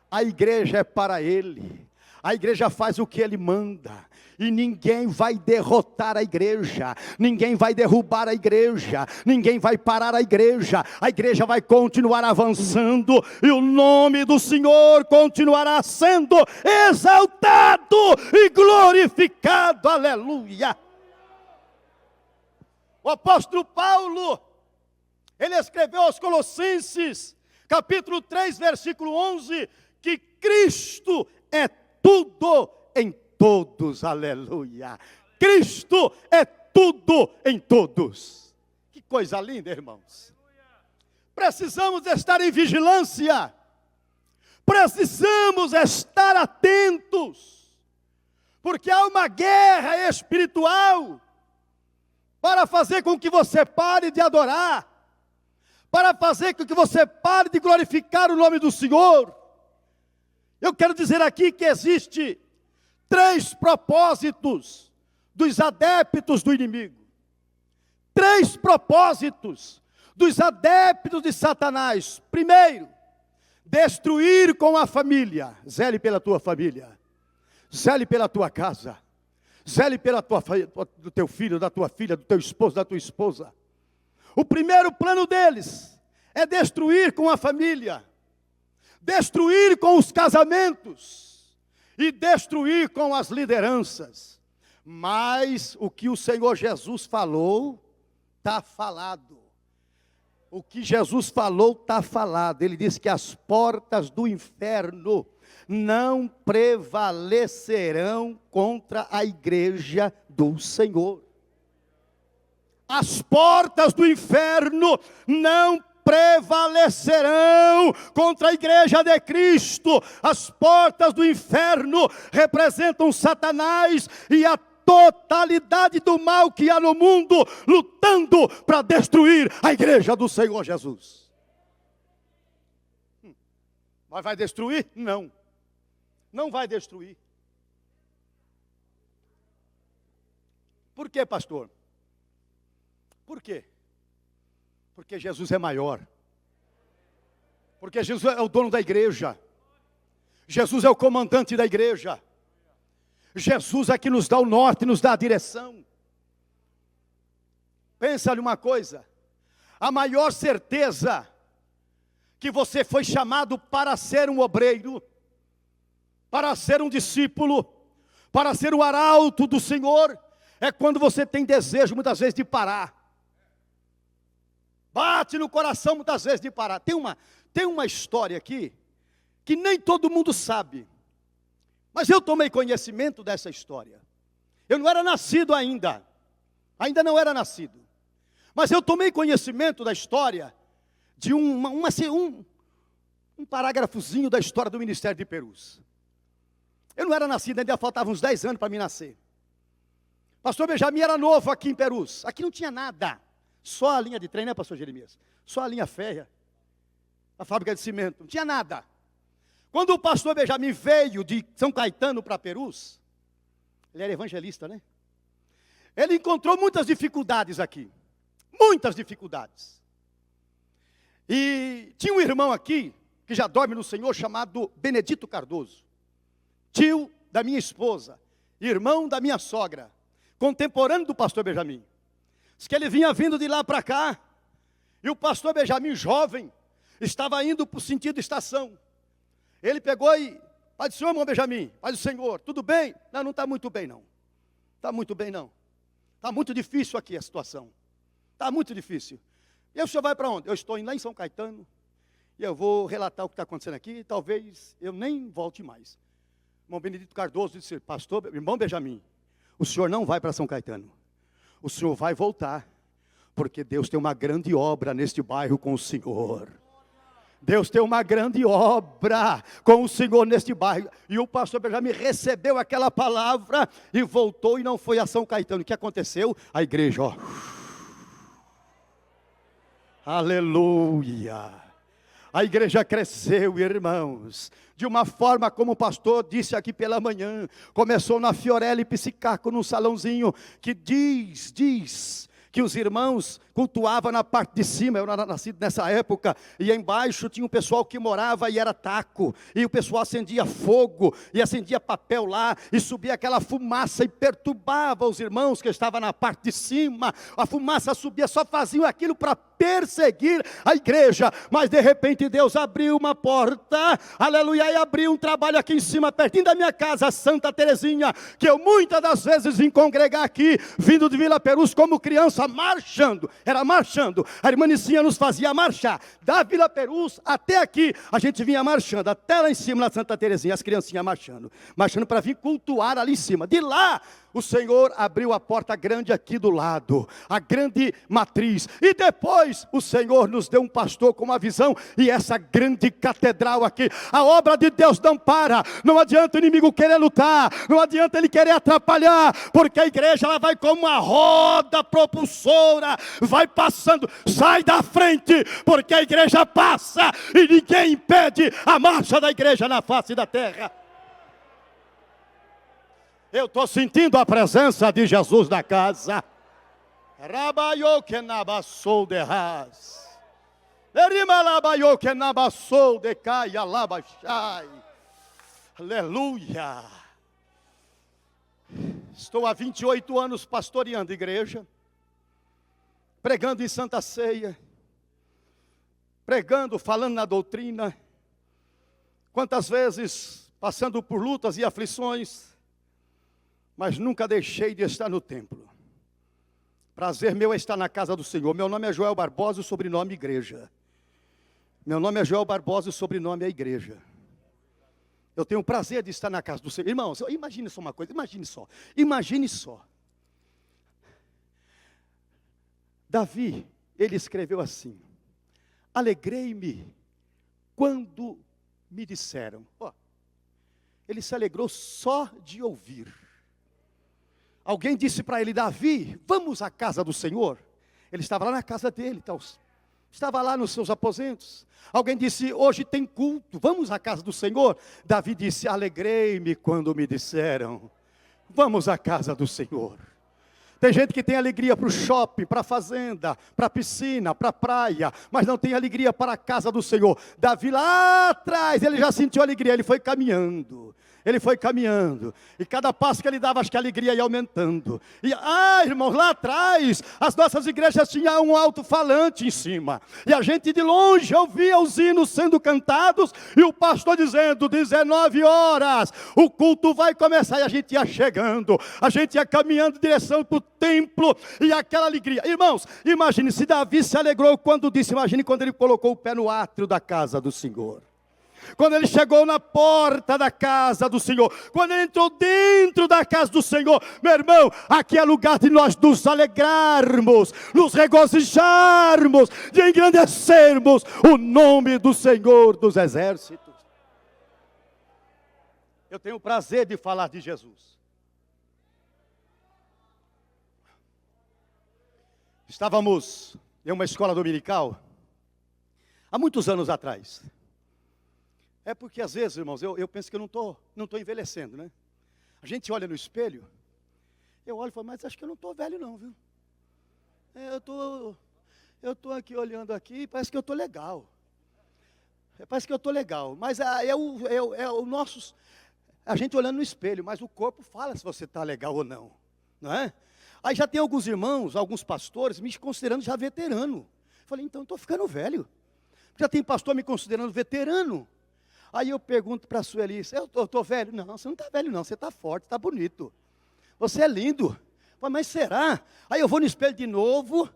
A igreja é para ele. A igreja faz o que ele manda. E ninguém vai derrotar a igreja. Ninguém vai derrubar a igreja. Ninguém vai parar a igreja. A igreja vai continuar avançando. E o nome do Senhor continuará sendo exaltado e glorificado. Aleluia. O apóstolo Paulo, ele escreveu aos Colossenses, capítulo 3, versículo 11, que Cristo é tudo em todos, aleluia. Cristo é tudo em todos. Que coisa linda, irmãos. Precisamos estar em vigilância. Precisamos estar atentos. Porque há uma guerra espiritual para fazer com que você pare de adorar, para fazer com que você pare de glorificar o nome do Senhor. Eu quero dizer aqui que existe 3 propósitos dos adeptos do inimigo. 3 propósitos dos adeptos de Satanás. Primeiro, destruir com a família. Zele pela tua família. Zele pela tua casa. Zele pela do teu filho, da tua filha, do teu esposo, da tua esposa. O primeiro plano deles é destruir com a família. Destruir com os casamentos. E destruir com as lideranças. Mas o que o Senhor Jesus falou, está falado. O que Jesus falou, está falado. Ele disse que as portas do inferno não prevalecerão contra a igreja do Senhor. As portas do inferno não prevalecerão contra a igreja de Cristo. As portas do inferno representam Satanás e a totalidade do mal que há no mundo, lutando para destruir a igreja do Senhor Jesus. Mas vai destruir? Não. Não vai destruir. Por quê, pastor? Por quê? Porque Jesus é maior. Porque Jesus é o dono da igreja. Jesus é o comandante da igreja. Jesus é que nos dá o norte, nos dá a direção. Pensa numa coisa. A maior certeza que você foi chamado para ser um obreiro, para ser um discípulo, para ser o arauto do Senhor, é quando você tem desejo muitas vezes de parar. Bate no coração muitas vezes de parar. Tem uma história aqui, que nem todo mundo sabe. Mas eu tomei conhecimento dessa história. Eu não era nascido ainda. Ainda não era nascido. Mas eu tomei conhecimento da história de um parágrafozinho da história do Ministério de Perus. Eu não era nascido, ainda faltavam uns 10 anos para me nascer. Pastor Benjamin era novo aqui em Perus. Aqui não tinha nada. Só a linha de trem, né, pastor Jeremias? Só a linha férrea. A fábrica de cimento. Não tinha nada. Quando o pastor Benjamin veio de São Caetano para Perus, ele era evangelista, né? Ele encontrou muitas dificuldades aqui. Muitas dificuldades. E tinha um irmão aqui, que já dorme no Senhor, chamado Benedito Cardoso. Tio da minha esposa, irmão da minha sogra, contemporâneo do pastor Benjamin. Diz que ele vinha vindo de lá para cá, e o pastor Benjamin, jovem, estava indo para o sentido estação. Ele pegou e, Pai do Senhor, irmão Benjamin, Pai do Senhor, tudo bem? Não, não está muito bem não. Está muito bem não. Está muito difícil aqui a situação. Está muito difícil. E o senhor vai para onde? Eu estou indo lá em São Caetano, e eu vou relatar o que está acontecendo aqui, e talvez eu nem volte mais. Irmão Benedito Cardoso disse, pastor, irmão Benjamin, o senhor não vai para São Caetano. O senhor vai voltar, porque Deus tem uma grande obra neste bairro com o senhor. Deus tem uma grande obra com o Senhor neste bairro. E o pastor Benjamin recebeu aquela palavra e voltou e não foi a São Caetano. O que aconteceu? A igreja, ó. Aleluia. A igreja cresceu, irmãos, de uma forma como o pastor disse aqui pela manhã. Começou na Fiorelli Psicaco, num salãozinho, que diz que os irmãos cultuavam na parte de cima. Eu não era nascido nessa época, e embaixo tinha um pessoal que morava e era taco, e o pessoal acendia fogo, e acendia papel lá, e subia aquela fumaça, e perturbava os irmãos que estavam na parte de cima. A fumaça subia, só faziam aquilo para perseguir a igreja, mas de repente Deus abriu uma porta, aleluia, e abriu um trabalho aqui em cima, pertinho da minha casa, Santa Terezinha, que eu muitas das vezes vim congregar aqui, vindo de Vila Perus como criança, marchando, era marchando, a irmã Nicinha nos fazia marchar, da Vila Perus até aqui, a gente vinha marchando, até lá em cima na Santa Terezinha, as criancinhas marchando para vir cultuar ali em cima. De lá, o Senhor abriu a porta grande aqui do lado, a grande matriz. E depois o Senhor nos deu um pastor com uma visão, e essa grande catedral aqui. A obra de Deus não para. Não adianta o inimigo querer lutar, não adianta ele querer atrapalhar, porque a igreja ela vai como uma roda propulsora, vai passando. Sai da frente, porque a igreja passa e ninguém impede a marcha da igreja na face da terra. Eu estou sentindo a presença de Jesus na casa. Rabaio que nabassou de ras. Erimalabaio que nabassou de caia labachai. Aleluia. Estou há 28 anos pastoreando igreja, pregando em Santa Ceia, pregando, falando na doutrina. Quantas vezes passando por lutas e aflições, mas nunca deixei de estar no templo. Prazer meu é estar na casa do Senhor. Meu nome é Joel Barbosa, o sobrenome Igreja. Meu nome é Joel Barbosa, o sobrenome é Igreja. Eu tenho o prazer de estar na casa do Senhor. Irmãos, imagine só uma coisa, imagine só. Davi, ele escreveu assim: alegrei-me quando me disseram. Ele se alegrou só de ouvir. Alguém disse para ele: Davi, vamos à casa do Senhor. Ele estava lá na casa dele, estava lá nos seus aposentos. Alguém disse: hoje tem culto, vamos à casa do Senhor. Davi disse: alegrei-me quando me disseram, vamos à casa do Senhor. Tem gente que tem alegria para o shopping, para a fazenda, para a piscina, para a praia, mas não tem alegria para a casa do Senhor. Davi lá atrás, ele já sentiu alegria, ele foi caminhando. E cada passo que ele dava, acho que a alegria ia aumentando. E, irmãos, lá atrás, as nossas igrejas tinham um alto-falante em cima. E a gente de longe ouvia os hinos sendo cantados, e o pastor dizendo: 19 horas, o culto vai começar. E a gente ia chegando, a gente ia caminhando em direção para o templo, e aquela alegria. Irmãos, imagine se Davi se alegrou quando disse, imagine quando ele colocou o pé no átrio da casa do Senhor. Quando ele chegou na porta da casa do Senhor, quando ele entrou dentro da casa do Senhor, meu irmão, aqui é lugar de nós nos alegrarmos, nos regozijarmos, de engrandecermos o nome do Senhor dos exércitos. Eu tenho o prazer de falar de Jesus. Estávamos em uma escola dominical, há muitos anos atrás. É porque às vezes, irmãos, eu penso que eu não estou envelhecendo, né? A gente olha no espelho, eu olho e falo, mas acho que eu não estou velho não, viu? Eu estou aqui olhando aqui, parece que eu estou legal. Parece que eu estou legal, mas é o nosso, a gente olhando no espelho, mas o corpo fala se você está legal ou não, não é? Aí já tem alguns irmãos, alguns pastores, me considerando já veterano. Falei, então eu estou ficando velho. Já tem pastor me considerando veterano. Aí eu pergunto para a Sueli, eu estou velho? Não, você não está velho não, você está forte, está bonito. Você é lindo. Falei, mas será? Aí eu vou no espelho de novo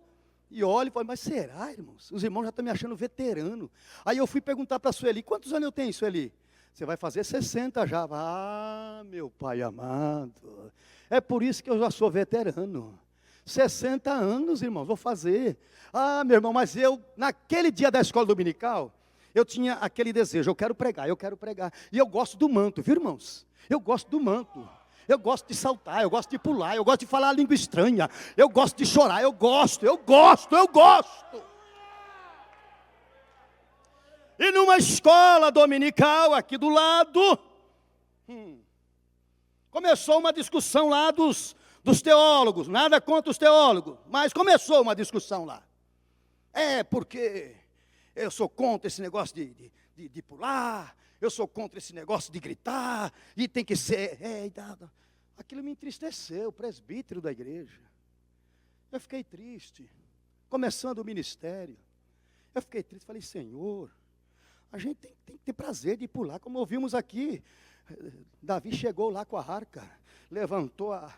e olho e falo, mas será, irmãos? Os irmãos já estão me achando veterano. Aí eu fui perguntar para a Sueli, quantos anos eu tenho, Sueli? Você vai fazer 60 já. Ah, meu pai amado, é por isso que eu já sou veterano. 60 anos, irmãos, vou fazer. Ah, meu irmão, mas eu, naquele dia da escola dominical, eu tinha aquele desejo, eu quero pregar. E eu gosto do manto, viu, irmãos? Eu gosto do manto. Eu gosto de saltar, eu gosto de pular, eu gosto de falar a língua estranha. Eu gosto de chorar, eu gosto. E numa escola dominical aqui do lado, começou uma discussão lá dos teólogos. Nada contra os teólogos, mas começou uma discussão lá. Porque eu sou contra esse negócio de pular, eu sou contra esse negócio de gritar, e tem que ser... Aquilo me entristeceu, o presbítero da igreja. Eu fiquei triste, começando o ministério. Eu fiquei triste, falei, Senhor, a gente tem que ter prazer de pular, como ouvimos aqui. Davi chegou lá com a arca, levantou a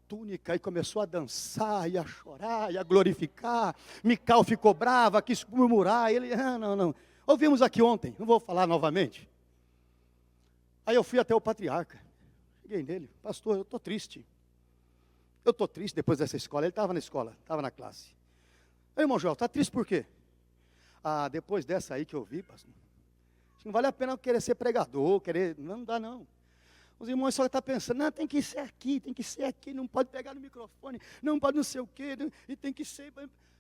túnica e começou a dançar, e a chorar, e a glorificar. Mical ficou brava, quis murmurar, ele, não. Ouvimos aqui ontem, não vou falar novamente. Aí eu fui até o patriarca, cheguei nele, pastor, eu estou triste. Eu estou triste depois dessa escola. Ele estava na escola, estava na classe. Aí, irmão Joel, está triste por quê? Depois dessa aí que eu vi, pastor, não vale a pena eu querer ser pregador, não dá não. Os irmãos só estão pensando, não, tem que ser aqui, não pode pegar no microfone, não pode não sei o quê, e tem que ser,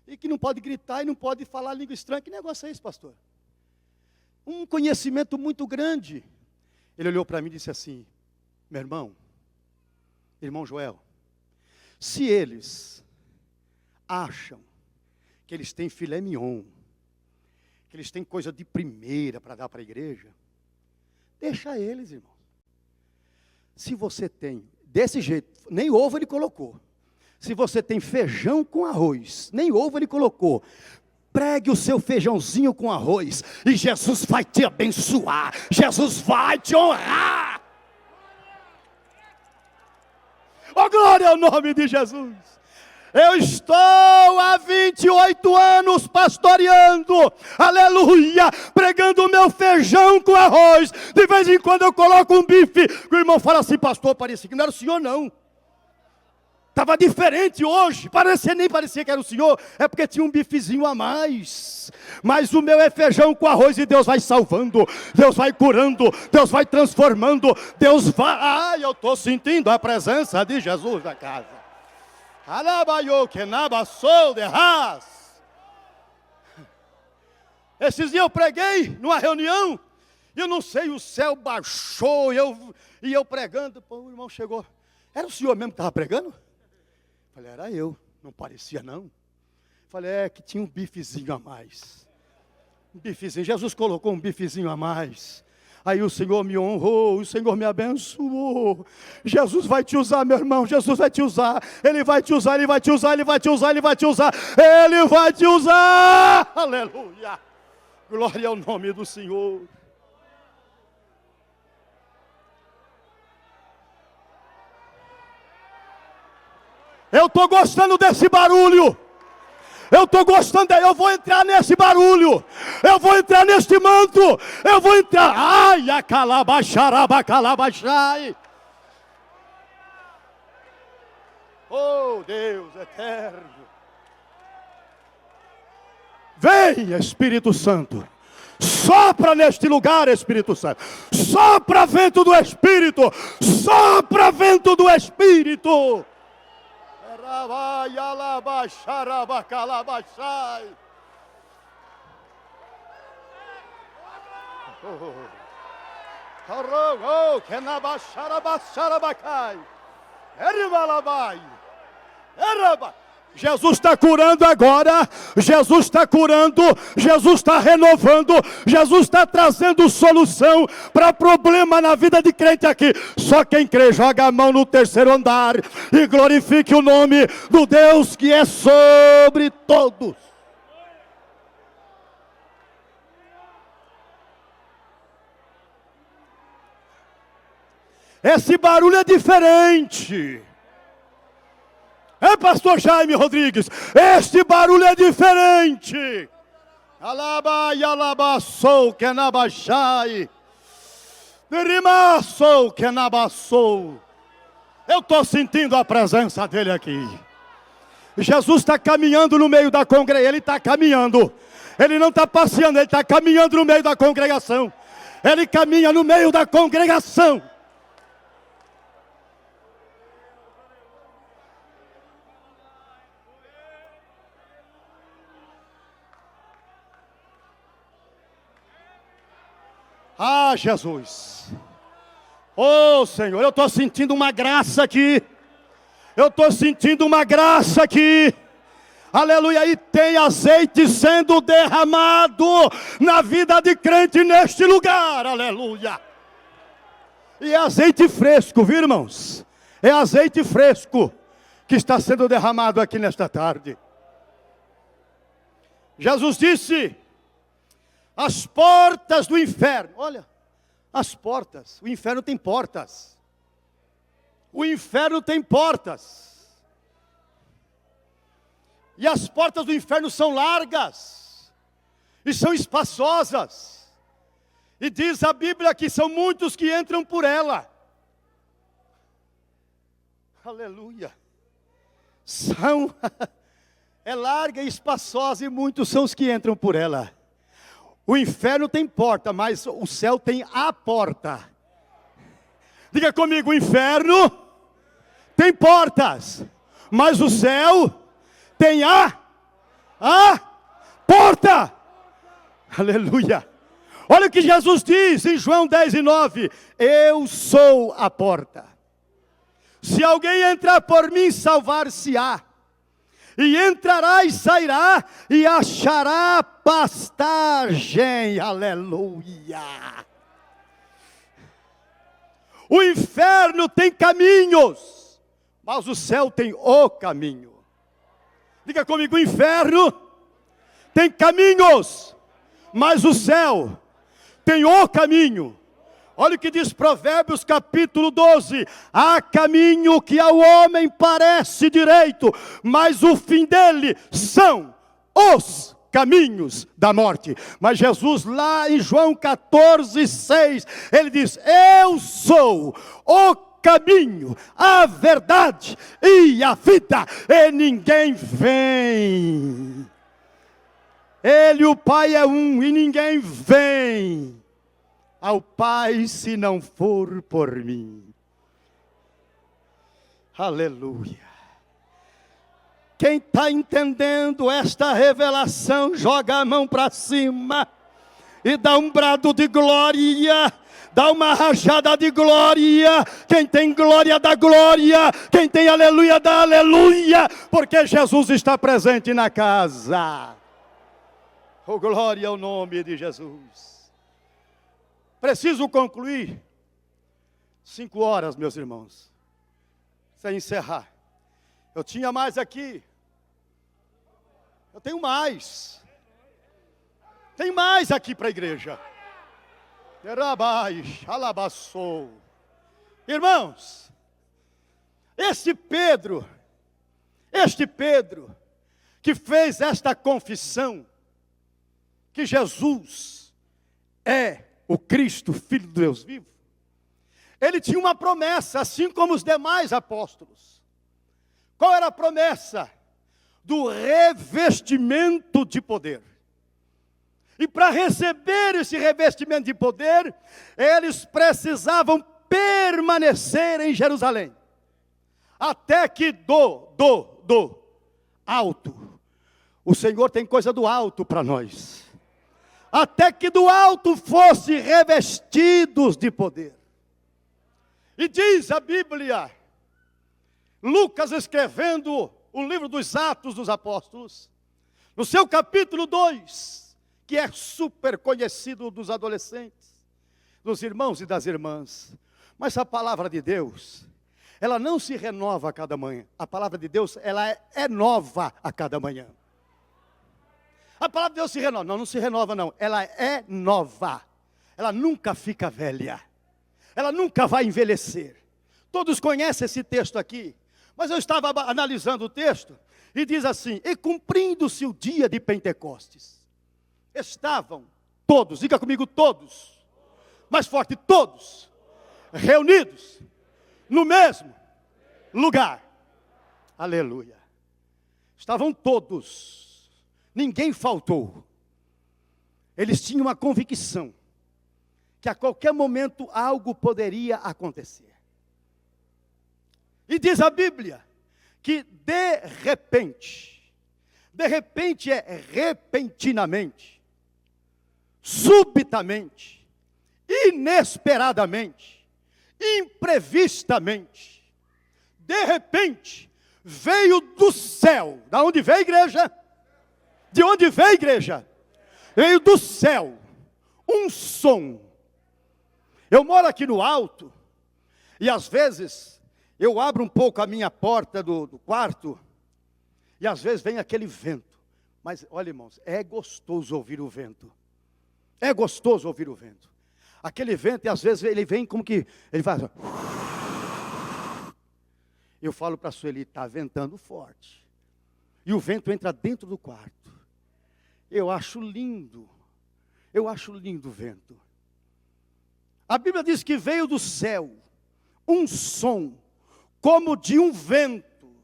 e que não pode gritar, e não pode falar língua estranha. Que negócio é esse, pastor? Um conhecimento muito grande. Ele olhou para mim e disse assim, meu irmão Joel, se eles acham que eles têm filé mignon, que eles têm coisa de primeira para dar para a igreja, deixa eles, irmão. Se você tem, desse jeito, nem ovo ele colocou. Se você tem feijão com arroz, nem ovo ele colocou. Pregue o seu feijãozinho com arroz, e Jesus vai te abençoar, Jesus vai te honrar. Oh, glória ao nome de Jesus. Eu estou há 28 anos pastoreando, aleluia, pregando o meu feijão com arroz. De vez em quando eu coloco um bife, o irmão fala assim, pastor, parecia que não era o senhor não. Estava diferente hoje, nem parecia que era o senhor, é porque tinha um bifezinho a mais. Mas o meu é feijão com arroz e Deus vai salvando, Deus vai curando, Deus vai transformando, Deus vai... eu estou sentindo a presença de Jesus na casa. Esses dias eu preguei numa reunião, e eu não sei, o céu baixou, e eu pregando, o irmão chegou, era o senhor mesmo que estava pregando? Falei, era eu, não parecia não. Falei, que tinha um bifezinho a mais. Um bifezinho, Jesus colocou um bifezinho a mais. Aí o Senhor me honrou, o Senhor me abençoou. Jesus vai te usar, meu irmão, Jesus vai te usar. Ele vai te usar, Ele vai te usar, Ele vai te usar, Ele vai te usar. Ele vai te usar, aleluia. Glória ao nome do Senhor. Eu estou gostando desse barulho. Eu estou gostando, eu vou entrar nesse barulho. Eu vou entrar neste manto. Eu vou entrar. Ai, a calabacharabacalabachai. Oh, Deus eterno. Vem, Espírito Santo. Sopra neste lugar, Espírito Santo. Sopra vento do Espírito. Sopra vento do Espírito. Jesus está curando agora, Jesus está curando, Jesus está renovando, Jesus está trazendo solução para problema na vida de crente aqui. Só quem crê, joga a mão no terceiro andar e glorifique o nome do Deus que é sobre todos. Esse barulho é diferente. Pastor Jaime Rodrigues, este barulho é diferente. Alabai, alabassou, que nabachai. Derimassou, que nabassou. Eu estou sentindo a presença dele aqui. Jesus está caminhando no meio da congregação. Ele está caminhando. Ele não está passeando, ele está caminhando no meio da congregação. Ele caminha no meio da congregação. Ah, Jesus. Oh, Senhor, eu estou sentindo uma graça aqui. Eu estou sentindo uma graça aqui. Aleluia, e tem azeite sendo derramado na vida de crente neste lugar. Aleluia. E é azeite fresco, viu, irmãos? É azeite fresco que está sendo derramado aqui nesta tarde. Jesus disse: as portas do inferno, olha, as portas, o inferno tem portas. O inferno tem portas. E as portas do inferno são largas e são espaçosas. E diz a Bíblia que são muitos que entram por ela. Aleluia. são é larga e espaçosa, e muitos são os que entram por ela. O inferno tem porta, mas o céu tem a porta. Diga comigo: o inferno tem portas, mas o céu tem a porta. Aleluia. Olha o que Jesus diz em João 10:9: eu sou a porta. Se alguém entrar por mim, salvar-se-á. E entrará e sairá e achará pastagem. Aleluia. O inferno tem caminhos, mas o céu tem o caminho. Diga comigo: o inferno tem caminhos, mas o céu tem o caminho. Olha o que diz Provérbios capítulo 12: há caminho que ao homem parece direito, mas o fim dele são os caminhos da morte. Mas Jesus, lá em João 14:6, ele diz: eu sou o caminho, a verdade e a vida, e ninguém vem. Ele, o Pai, é um, e ninguém vem ao Pai se não for por mim. Aleluia. Quem está entendendo esta revelação, joga a mão para cima e dá um brado de glória, dá uma rajada de glória. Quem tem glória dá glória, quem tem aleluia dá aleluia, porque Jesus está presente na casa. Oh, glória ao nome de Jesus. Preciso concluir. 5 horas, meus irmãos, sem encerrar. Eu tinha mais aqui. Eu tenho mais. Tem mais aqui para a igreja. Irmãos, este Pedro, que fez esta confissão, que Jesus é o Cristo, Filho de Deus vivo, ele tinha uma promessa, assim como os demais apóstolos. Qual era a promessa? Do revestimento de poder. E para receber esse revestimento de poder, eles precisavam permanecer em Jerusalém, até que do alto, o Senhor tem coisa do alto para nós, até que do alto fosse revestidos de poder. E diz a Bíblia, Lucas escrevendo o livro dos Atos dos Apóstolos, no seu capítulo 2, que é super conhecido dos adolescentes, dos irmãos e das irmãs. Mas a palavra de Deus, ela não se renova a cada manhã. A palavra de Deus, ela é nova a cada manhã. A palavra de Deus se renova. Não se renova não. Ela é nova. Ela nunca fica velha. Ela nunca vai envelhecer. Todos conhecem esse texto aqui. Mas eu estava analisando o texto e diz assim: e cumprindo-se o dia de Pentecostes, estavam todos, diga comigo todos, mais forte, todos, reunidos no mesmo lugar. Aleluia. Estavam todos, ninguém faltou. Eles tinham uma convicção que a qualquer momento algo poderia acontecer. E diz a Bíblia que de repente é repentinamente, subitamente, inesperadamente, imprevistamente, de repente, veio do céu. Da onde veio, igreja? De onde veio, igreja? Veio do céu um som. Eu moro aqui no alto e às vezes eu abro um pouco a minha porta do quarto e às vezes vem aquele vento. Mas olha, irmãos, é gostoso ouvir o vento. É gostoso ouvir o vento. Aquele vento, e às vezes ele vem como que ele faz. Eu falo para a Sueli, está ventando forte. E o vento entra dentro do quarto. Eu acho lindo o vento. A Bíblia diz que veio do céu um som como de um vento,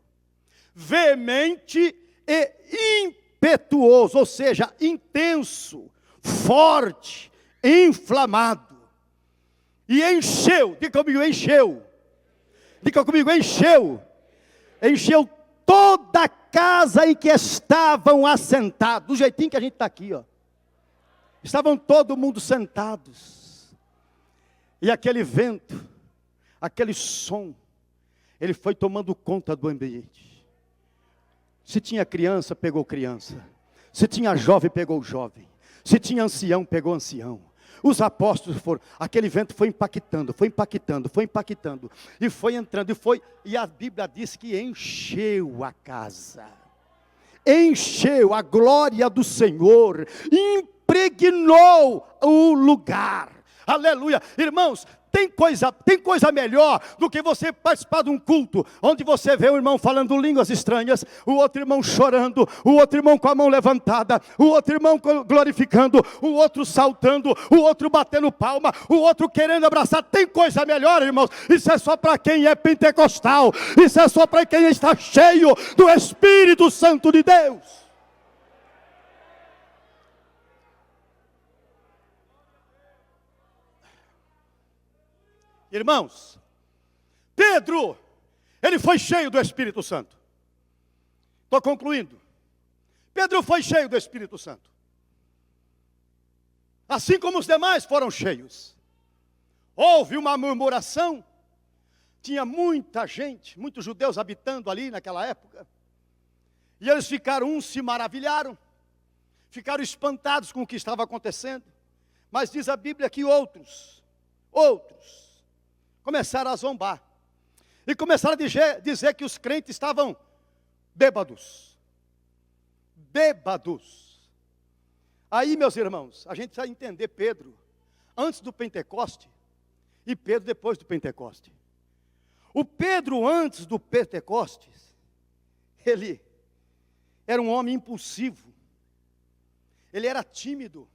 veemente e impetuoso, ou seja, intenso, forte, inflamado. E encheu, diga comigo, encheu. Diga comigo, encheu. Encheu toda a casa em que estavam assentados, do jeitinho que a gente está aqui, ó. Estavam todo mundo sentados. E aquele vento, aquele som, ele foi tomando conta do ambiente. Se tinha criança, pegou criança. Se tinha jovem, pegou jovem. Se tinha ancião, pegou ancião. Os apóstolos foram, aquele vento foi impactando, foi impactando, foi impactando. E foi entrando, e a Bíblia diz que encheu a casa. Encheu, a glória do Senhor impregnou o lugar. Aleluia. Irmãos, tem coisa melhor do que você participar de um culto, onde você vê um irmão falando línguas estranhas, o outro irmão chorando, o outro irmão com a mão levantada, o outro irmão glorificando, o outro saltando, o outro batendo palma, o outro querendo abraçar. Tem coisa melhor, irmãos. Isso é só para quem é pentecostal. Isso é só para quem está cheio do Espírito Santo de Deus. Irmãos, Pedro, ele foi cheio do Espírito Santo. Estou concluindo. Pedro foi cheio do Espírito Santo. Assim como os demais foram cheios. Houve uma murmuração. Tinha muita gente, muitos judeus habitando ali naquela época. E eles uns se maravilharam. Ficaram espantados com o que estava acontecendo. Mas diz a Bíblia que outros começaram a zombar. E começaram a dizer que os crentes estavam bêbados. Bêbados. Aí, meus irmãos, a gente precisa entender Pedro antes do Pentecoste e Pedro depois do Pentecoste. O Pedro antes do Pentecoste, ele era um homem impulsivo. Ele era tímido.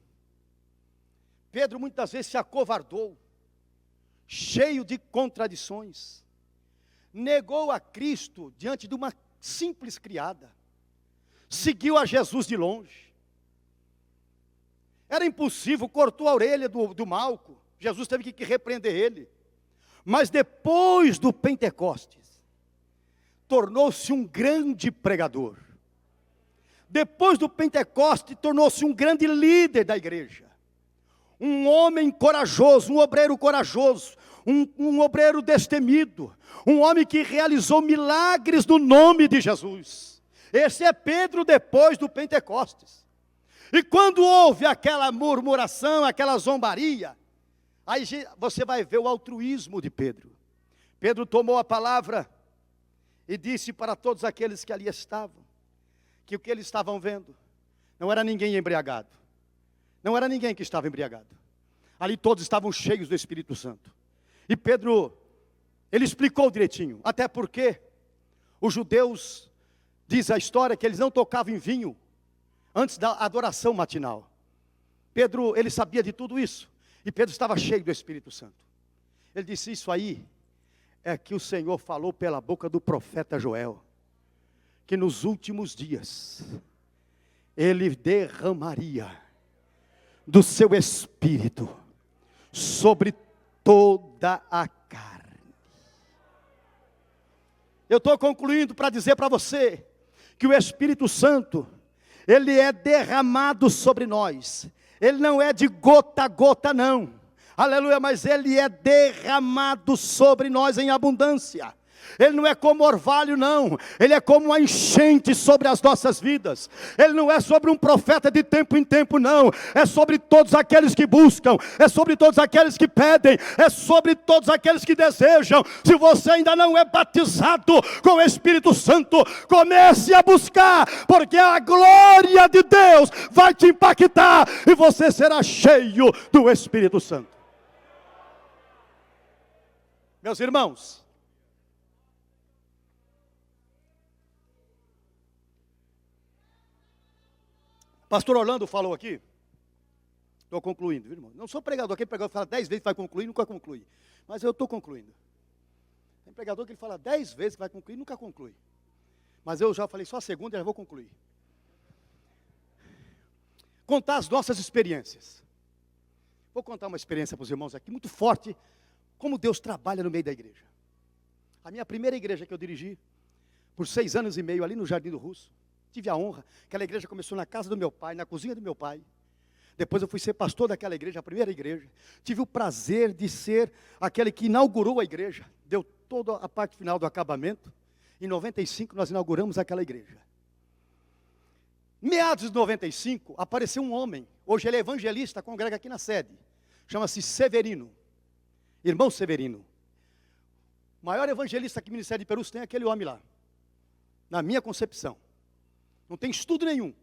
Pedro muitas vezes se acovardou, cheio de contradições. Negou a Cristo diante de uma simples criada. Seguiu a Jesus de longe. Era impulsivo, cortou a orelha do Malco. Jesus teve que repreender ele. Mas depois do Pentecostes, tornou-se um grande pregador. Depois do Pentecostes, tornou-se um grande líder da igreja. Um homem corajoso, um obreiro corajoso, um obreiro destemido, um homem que realizou milagres no nome de Jesus. Esse é Pedro depois do Pentecostes. E quando houve aquela murmuração, aquela zombaria, aí você vai ver o altruísmo de Pedro. Pedro tomou a palavra e disse para todos aqueles que ali estavam, que o que eles estavam vendo não era ninguém embriagado. Não era ninguém que estava embriagado. Ali todos estavam cheios do Espírito Santo. E Pedro, ele explicou direitinho. Até porque os judeus, diz a história, que eles não tocavam em vinho antes da adoração matinal. Pedro, ele sabia de tudo isso. E Pedro estava cheio do Espírito Santo. Ele disse, isso aí é que o Senhor falou pela boca do profeta Joel. Que nos últimos dias, Ele derramaria do seu Espírito sobre toda a carne. Eu estou concluindo para dizer para você que o Espírito Santo, Ele é derramado sobre nós. Ele não é de gota a gota não, aleluia, mas Ele é derramado sobre nós em abundância. Ele não é como orvalho não, Ele é como uma enchente sobre as nossas vidas. Ele não é sobre um profeta de tempo em tempo não, é sobre todos aqueles que buscam, é sobre todos aqueles que pedem, é sobre todos aqueles que desejam. Se você ainda não é batizado com o Espírito Santo, comece a buscar, porque a glória de Deus vai te impactar e você será cheio do Espírito Santo. Meus irmãos, Pastor Orlando falou aqui, estou concluindo, viu, irmão? Não sou pregador, quem pregador fala 10 vezes vai concluir, nunca conclui. Mas eu estou concluindo. Tem pregador que ele fala 10 vezes que vai concluir, nunca conclui. Mas eu já falei só a segunda e já vou concluir. Contar as nossas experiências. Vou contar uma experiência para os irmãos aqui, muito forte, como Deus trabalha no meio da igreja. A minha primeira igreja que eu dirigi, por 6 anos e meio, ali no Jardim do Russo, tive a honra, aquela igreja começou na casa do meu pai, na cozinha do meu pai. Depois eu fui ser pastor daquela igreja, a primeira igreja. Tive o prazer de ser aquele que inaugurou a igreja. Deu toda a parte final do acabamento. Em 95 nós inauguramos aquela igreja. Meados de 95, apareceu um homem. Hoje ele é evangelista, congrega aqui na sede. Chama-se Severino. Irmão Severino. O maior evangelista que o Ministério de Perus tem é aquele homem lá. Na minha concepção. Não tem estudo nenhum.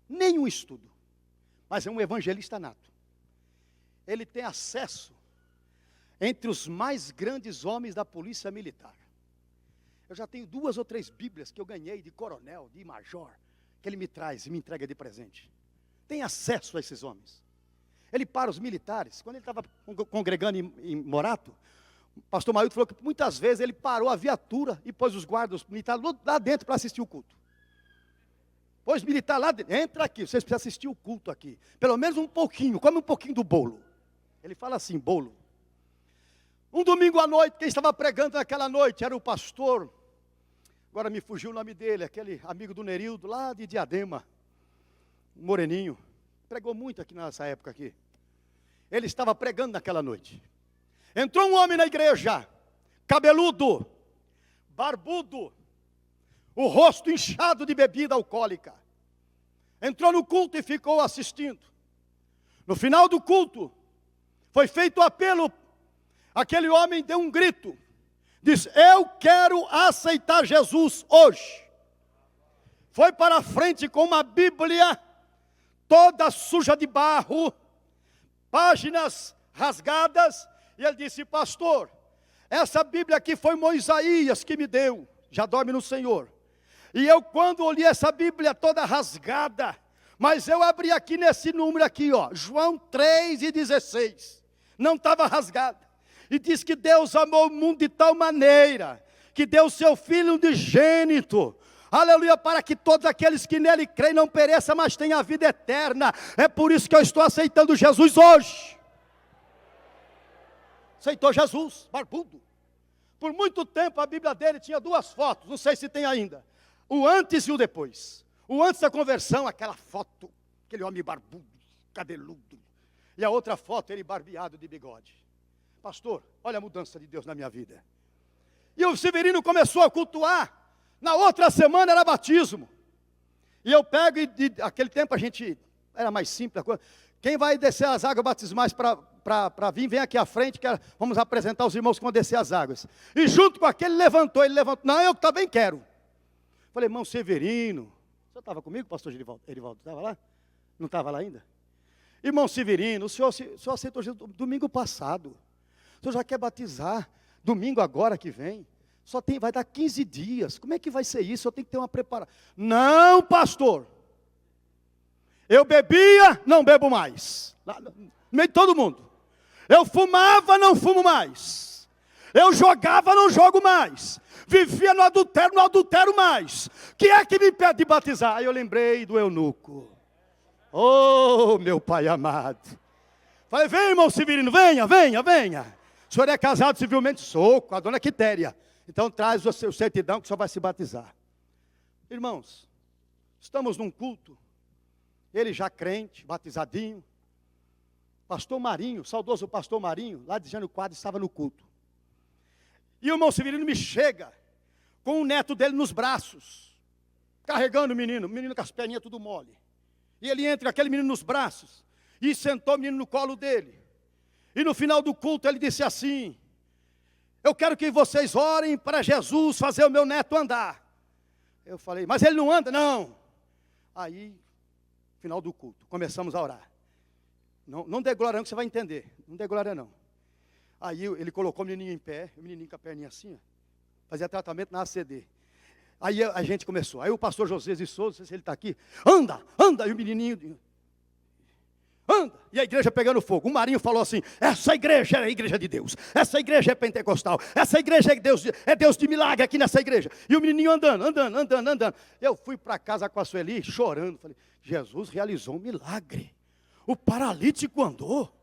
Nenhum estudo. Mas é um evangelista nato. Ele tem acesso entre os mais grandes homens da polícia militar. Eu já tenho 2 ou 3 bíblias que eu ganhei de coronel, de major, que ele me traz e me entrega de presente. Tem acesso a esses homens. Ele para os militares. Quando ele estava congregando em Morato, o pastor Mailton falou que muitas vezes ele parou a viatura e pôs os guardas militares lá dentro para assistir o culto. Pôs militar lá dentro, entra aqui, vocês precisam assistir o culto aqui. Pelo menos um pouquinho, come um pouquinho do bolo. Ele fala assim, bolo. Um domingo à noite, quem estava pregando naquela noite era o pastor, agora me fugiu o nome dele, aquele amigo do Nerildo, lá de Diadema, um moreninho. Pregou muito aqui nessa época aqui. Ele estava pregando naquela noite. Entrou um homem na igreja, cabeludo, barbudo, o rosto inchado de bebida alcoólica. Entrou no culto e ficou assistindo. No final do culto, foi feito o apelo. Aquele homem deu um grito. Disse, eu quero aceitar Jesus hoje. Foi para a frente com uma Bíblia toda suja de barro, páginas rasgadas. E ele disse, pastor, essa Bíblia aqui foi Moisés que me deu. Já dorme no Senhor. E eu quando olhei essa Bíblia toda rasgada, mas eu abri aqui nesse número aqui, ó, João 3:16, não estava rasgada. E diz que Deus amou o mundo de tal maneira, que deu o seu Filho unigênito, aleluia, para que todos aqueles que nele creem não pereçam, mas tenham a vida eterna. É por isso que eu estou aceitando Jesus hoje. Aceitou Jesus, barbudo. Por muito tempo a Bíblia dele tinha 2 fotos, não sei se tem ainda. O antes e o depois. O antes da conversão, aquela foto, aquele homem barbudo, cabeludo. E a outra foto, ele barbeado de bigode. Pastor, olha a mudança de Deus na minha vida. E o Severino começou a cultuar. Na outra semana era batismo. E eu pego, aquele tempo a gente, era mais simples a coisa. Quem vai descer as águas batismais para vir, vem aqui à frente, que vamos apresentar os irmãos que vão descer as águas. E junto com aquele ele levantou, não, eu também quero. Falei, irmão Severino, o senhor estava comigo, pastor Erivaldo, estava lá? Não estava lá ainda? Irmão Severino, o senhor aceitou Jesus domingo passado. O senhor já quer batizar, domingo agora que vem. Vai dar 15 dias, como é que vai ser isso? Eu tenho que ter uma preparação. Não, pastor. Eu bebia, não bebo mais. No meio de todo mundo. Eu fumava, não fumo mais. Eu jogava, não jogo mais. Vivia no adultério, não adultero mais. Quem é que me impede de batizar? Aí eu lembrei do eunuco. Oh, meu pai amado. Falei, vem, irmão Severino, venha. O senhor é casado civilmente? Sou, com a dona Quitéria. Então traz o seu certidão que o senhor vai se batizar. Irmãos, estamos num culto. Ele já crente, batizadinho. Pastor Marinho, saudoso pastor Marinho, lá de Jânio Quadro, estava no culto. E o irmão Severino me chega com o neto dele nos braços, carregando o menino com as perninhas tudo mole. E ele entra, aquele menino nos braços, e sentou o menino no colo dele. E no final do culto ele disse assim, eu quero que vocês orem para Jesus fazer o meu neto andar. Eu falei, mas ele não anda? Não. Aí, final do culto, começamos a orar. Não dê glória não, que você vai entender. Não dê glória não. Aí ele colocou o menininho em pé, o menininho com a perninha assim, ó, fazia tratamento na ACD. Aí a gente começou. Aí o pastor José de Souza, não sei se ele está aqui, anda, e o menininho. anda. E a igreja pegando fogo. O Marinho falou assim: essa igreja é a igreja de Deus. Essa igreja é pentecostal. Essa igreja é Deus de milagre aqui nessa igreja. E o menininho andando. Eu fui para casa com a Sueli chorando. Falei: Jesus realizou um milagre. O paralítico andou.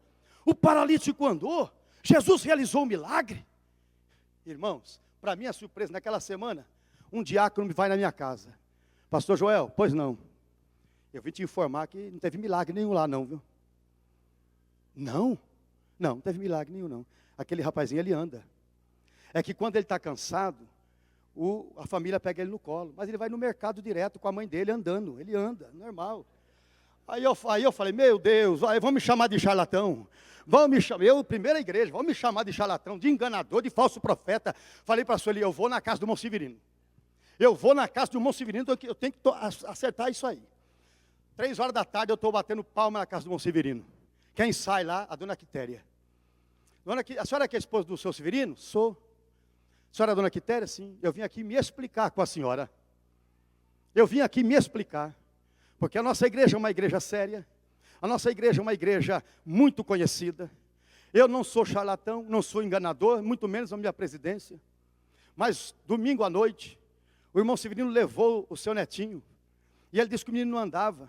Jesus realizou um milagre. Irmãos, para minha surpresa, naquela semana, um diácono vai na minha casa. Pastor Joel, pois não. Eu vim te informar que não teve milagre nenhum lá não, viu? Não teve milagre nenhum não. Aquele rapazinho, ele anda. É que quando ele está cansado, a família pega ele no colo. Mas ele vai no mercado direto com a mãe dele andando. Ele anda, normal. Aí eu falei: meu Deus, vão me chamar de charlatão. Primeira igreja, vão me chamar de charlatão, de enganador, de falso profeta. Falei para a Sueli: eu vou na casa do irmão Severino. Eu tenho que acertar isso aí. 3 horas da tarde eu estou batendo palma na casa do irmão Severino. Quem sai lá? A dona Quitéria. A senhora que é esposa do seu Severino? Sou. A senhora é a dona Quitéria? Sim. Eu vim aqui me explicar com a senhora. Porque a nossa igreja é uma igreja séria. A nossa igreja é uma igreja muito conhecida. Eu não sou charlatão, não sou enganador, muito menos a minha presidência. Mas domingo à noite, o irmão Severino levou o seu netinho. E ele disse que o menino não andava.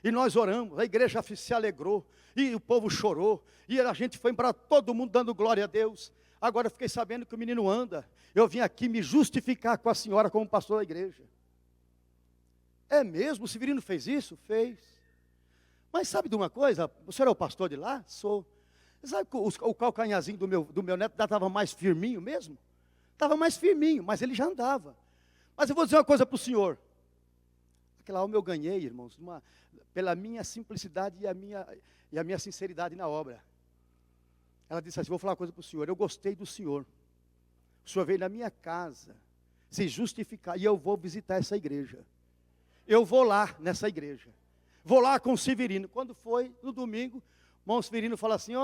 E nós oramos, a igreja se alegrou. E o povo chorou. E a gente foi para todo mundo dando glória a Deus. Agora eu fiquei sabendo que o menino anda. Eu vim aqui me justificar com a senhora como pastor da igreja. É mesmo? O Severino fez isso? Fez. Mas sabe de uma coisa? O senhor é o pastor de lá? Sou. Sabe que o calcanhazinho do meu neto estava mais firminho mesmo? Estava mais firminho, mas ele já andava. Mas eu vou dizer uma coisa para o senhor. Aquela alma eu ganhei, irmãos, pela minha simplicidade e a minha sinceridade na obra. Ela disse assim: vou falar uma coisa para o senhor. Eu gostei do senhor. O senhor veio na minha casa se justificar. E eu vou visitar essa igreja. Eu vou lá nessa igreja. Vou lá com o Severino. Quando foi, no domingo, o irmão Severino fala assim: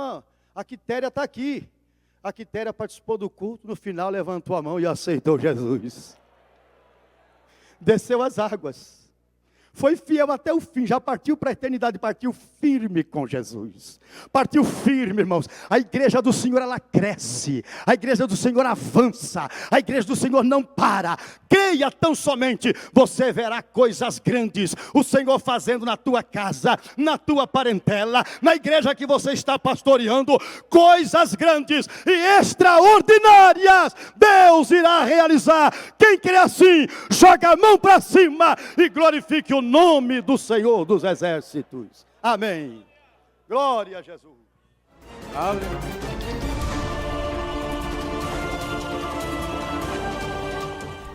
a Quitéria está aqui. A Quitéria participou do culto. No final levantou a mão e aceitou Jesus. Desceu as águas. Foi fiel até o fim, já partiu para a eternidade, partiu firme com Jesus. Partiu firme, irmãos. A igreja do Senhor, ela cresce. A igreja do Senhor avança. A igreja do Senhor não para. Creia tão somente, você verá coisas grandes. O Senhor fazendo na tua casa, na tua parentela, na igreja que você está pastoreando. Coisas grandes e extraordinárias Deus irá realizar. Quem crê assim, joga a mão para cima e glorifique o nome do Senhor dos exércitos. Amém. Glória a Jesus. Aleluia.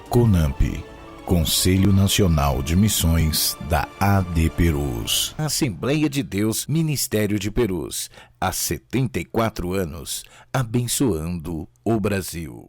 CONAMP, Conselho Nacional de Missões da AD Perus. Assembleia de Deus, Ministério de Perus. Há 74 anos, abençoando o Brasil.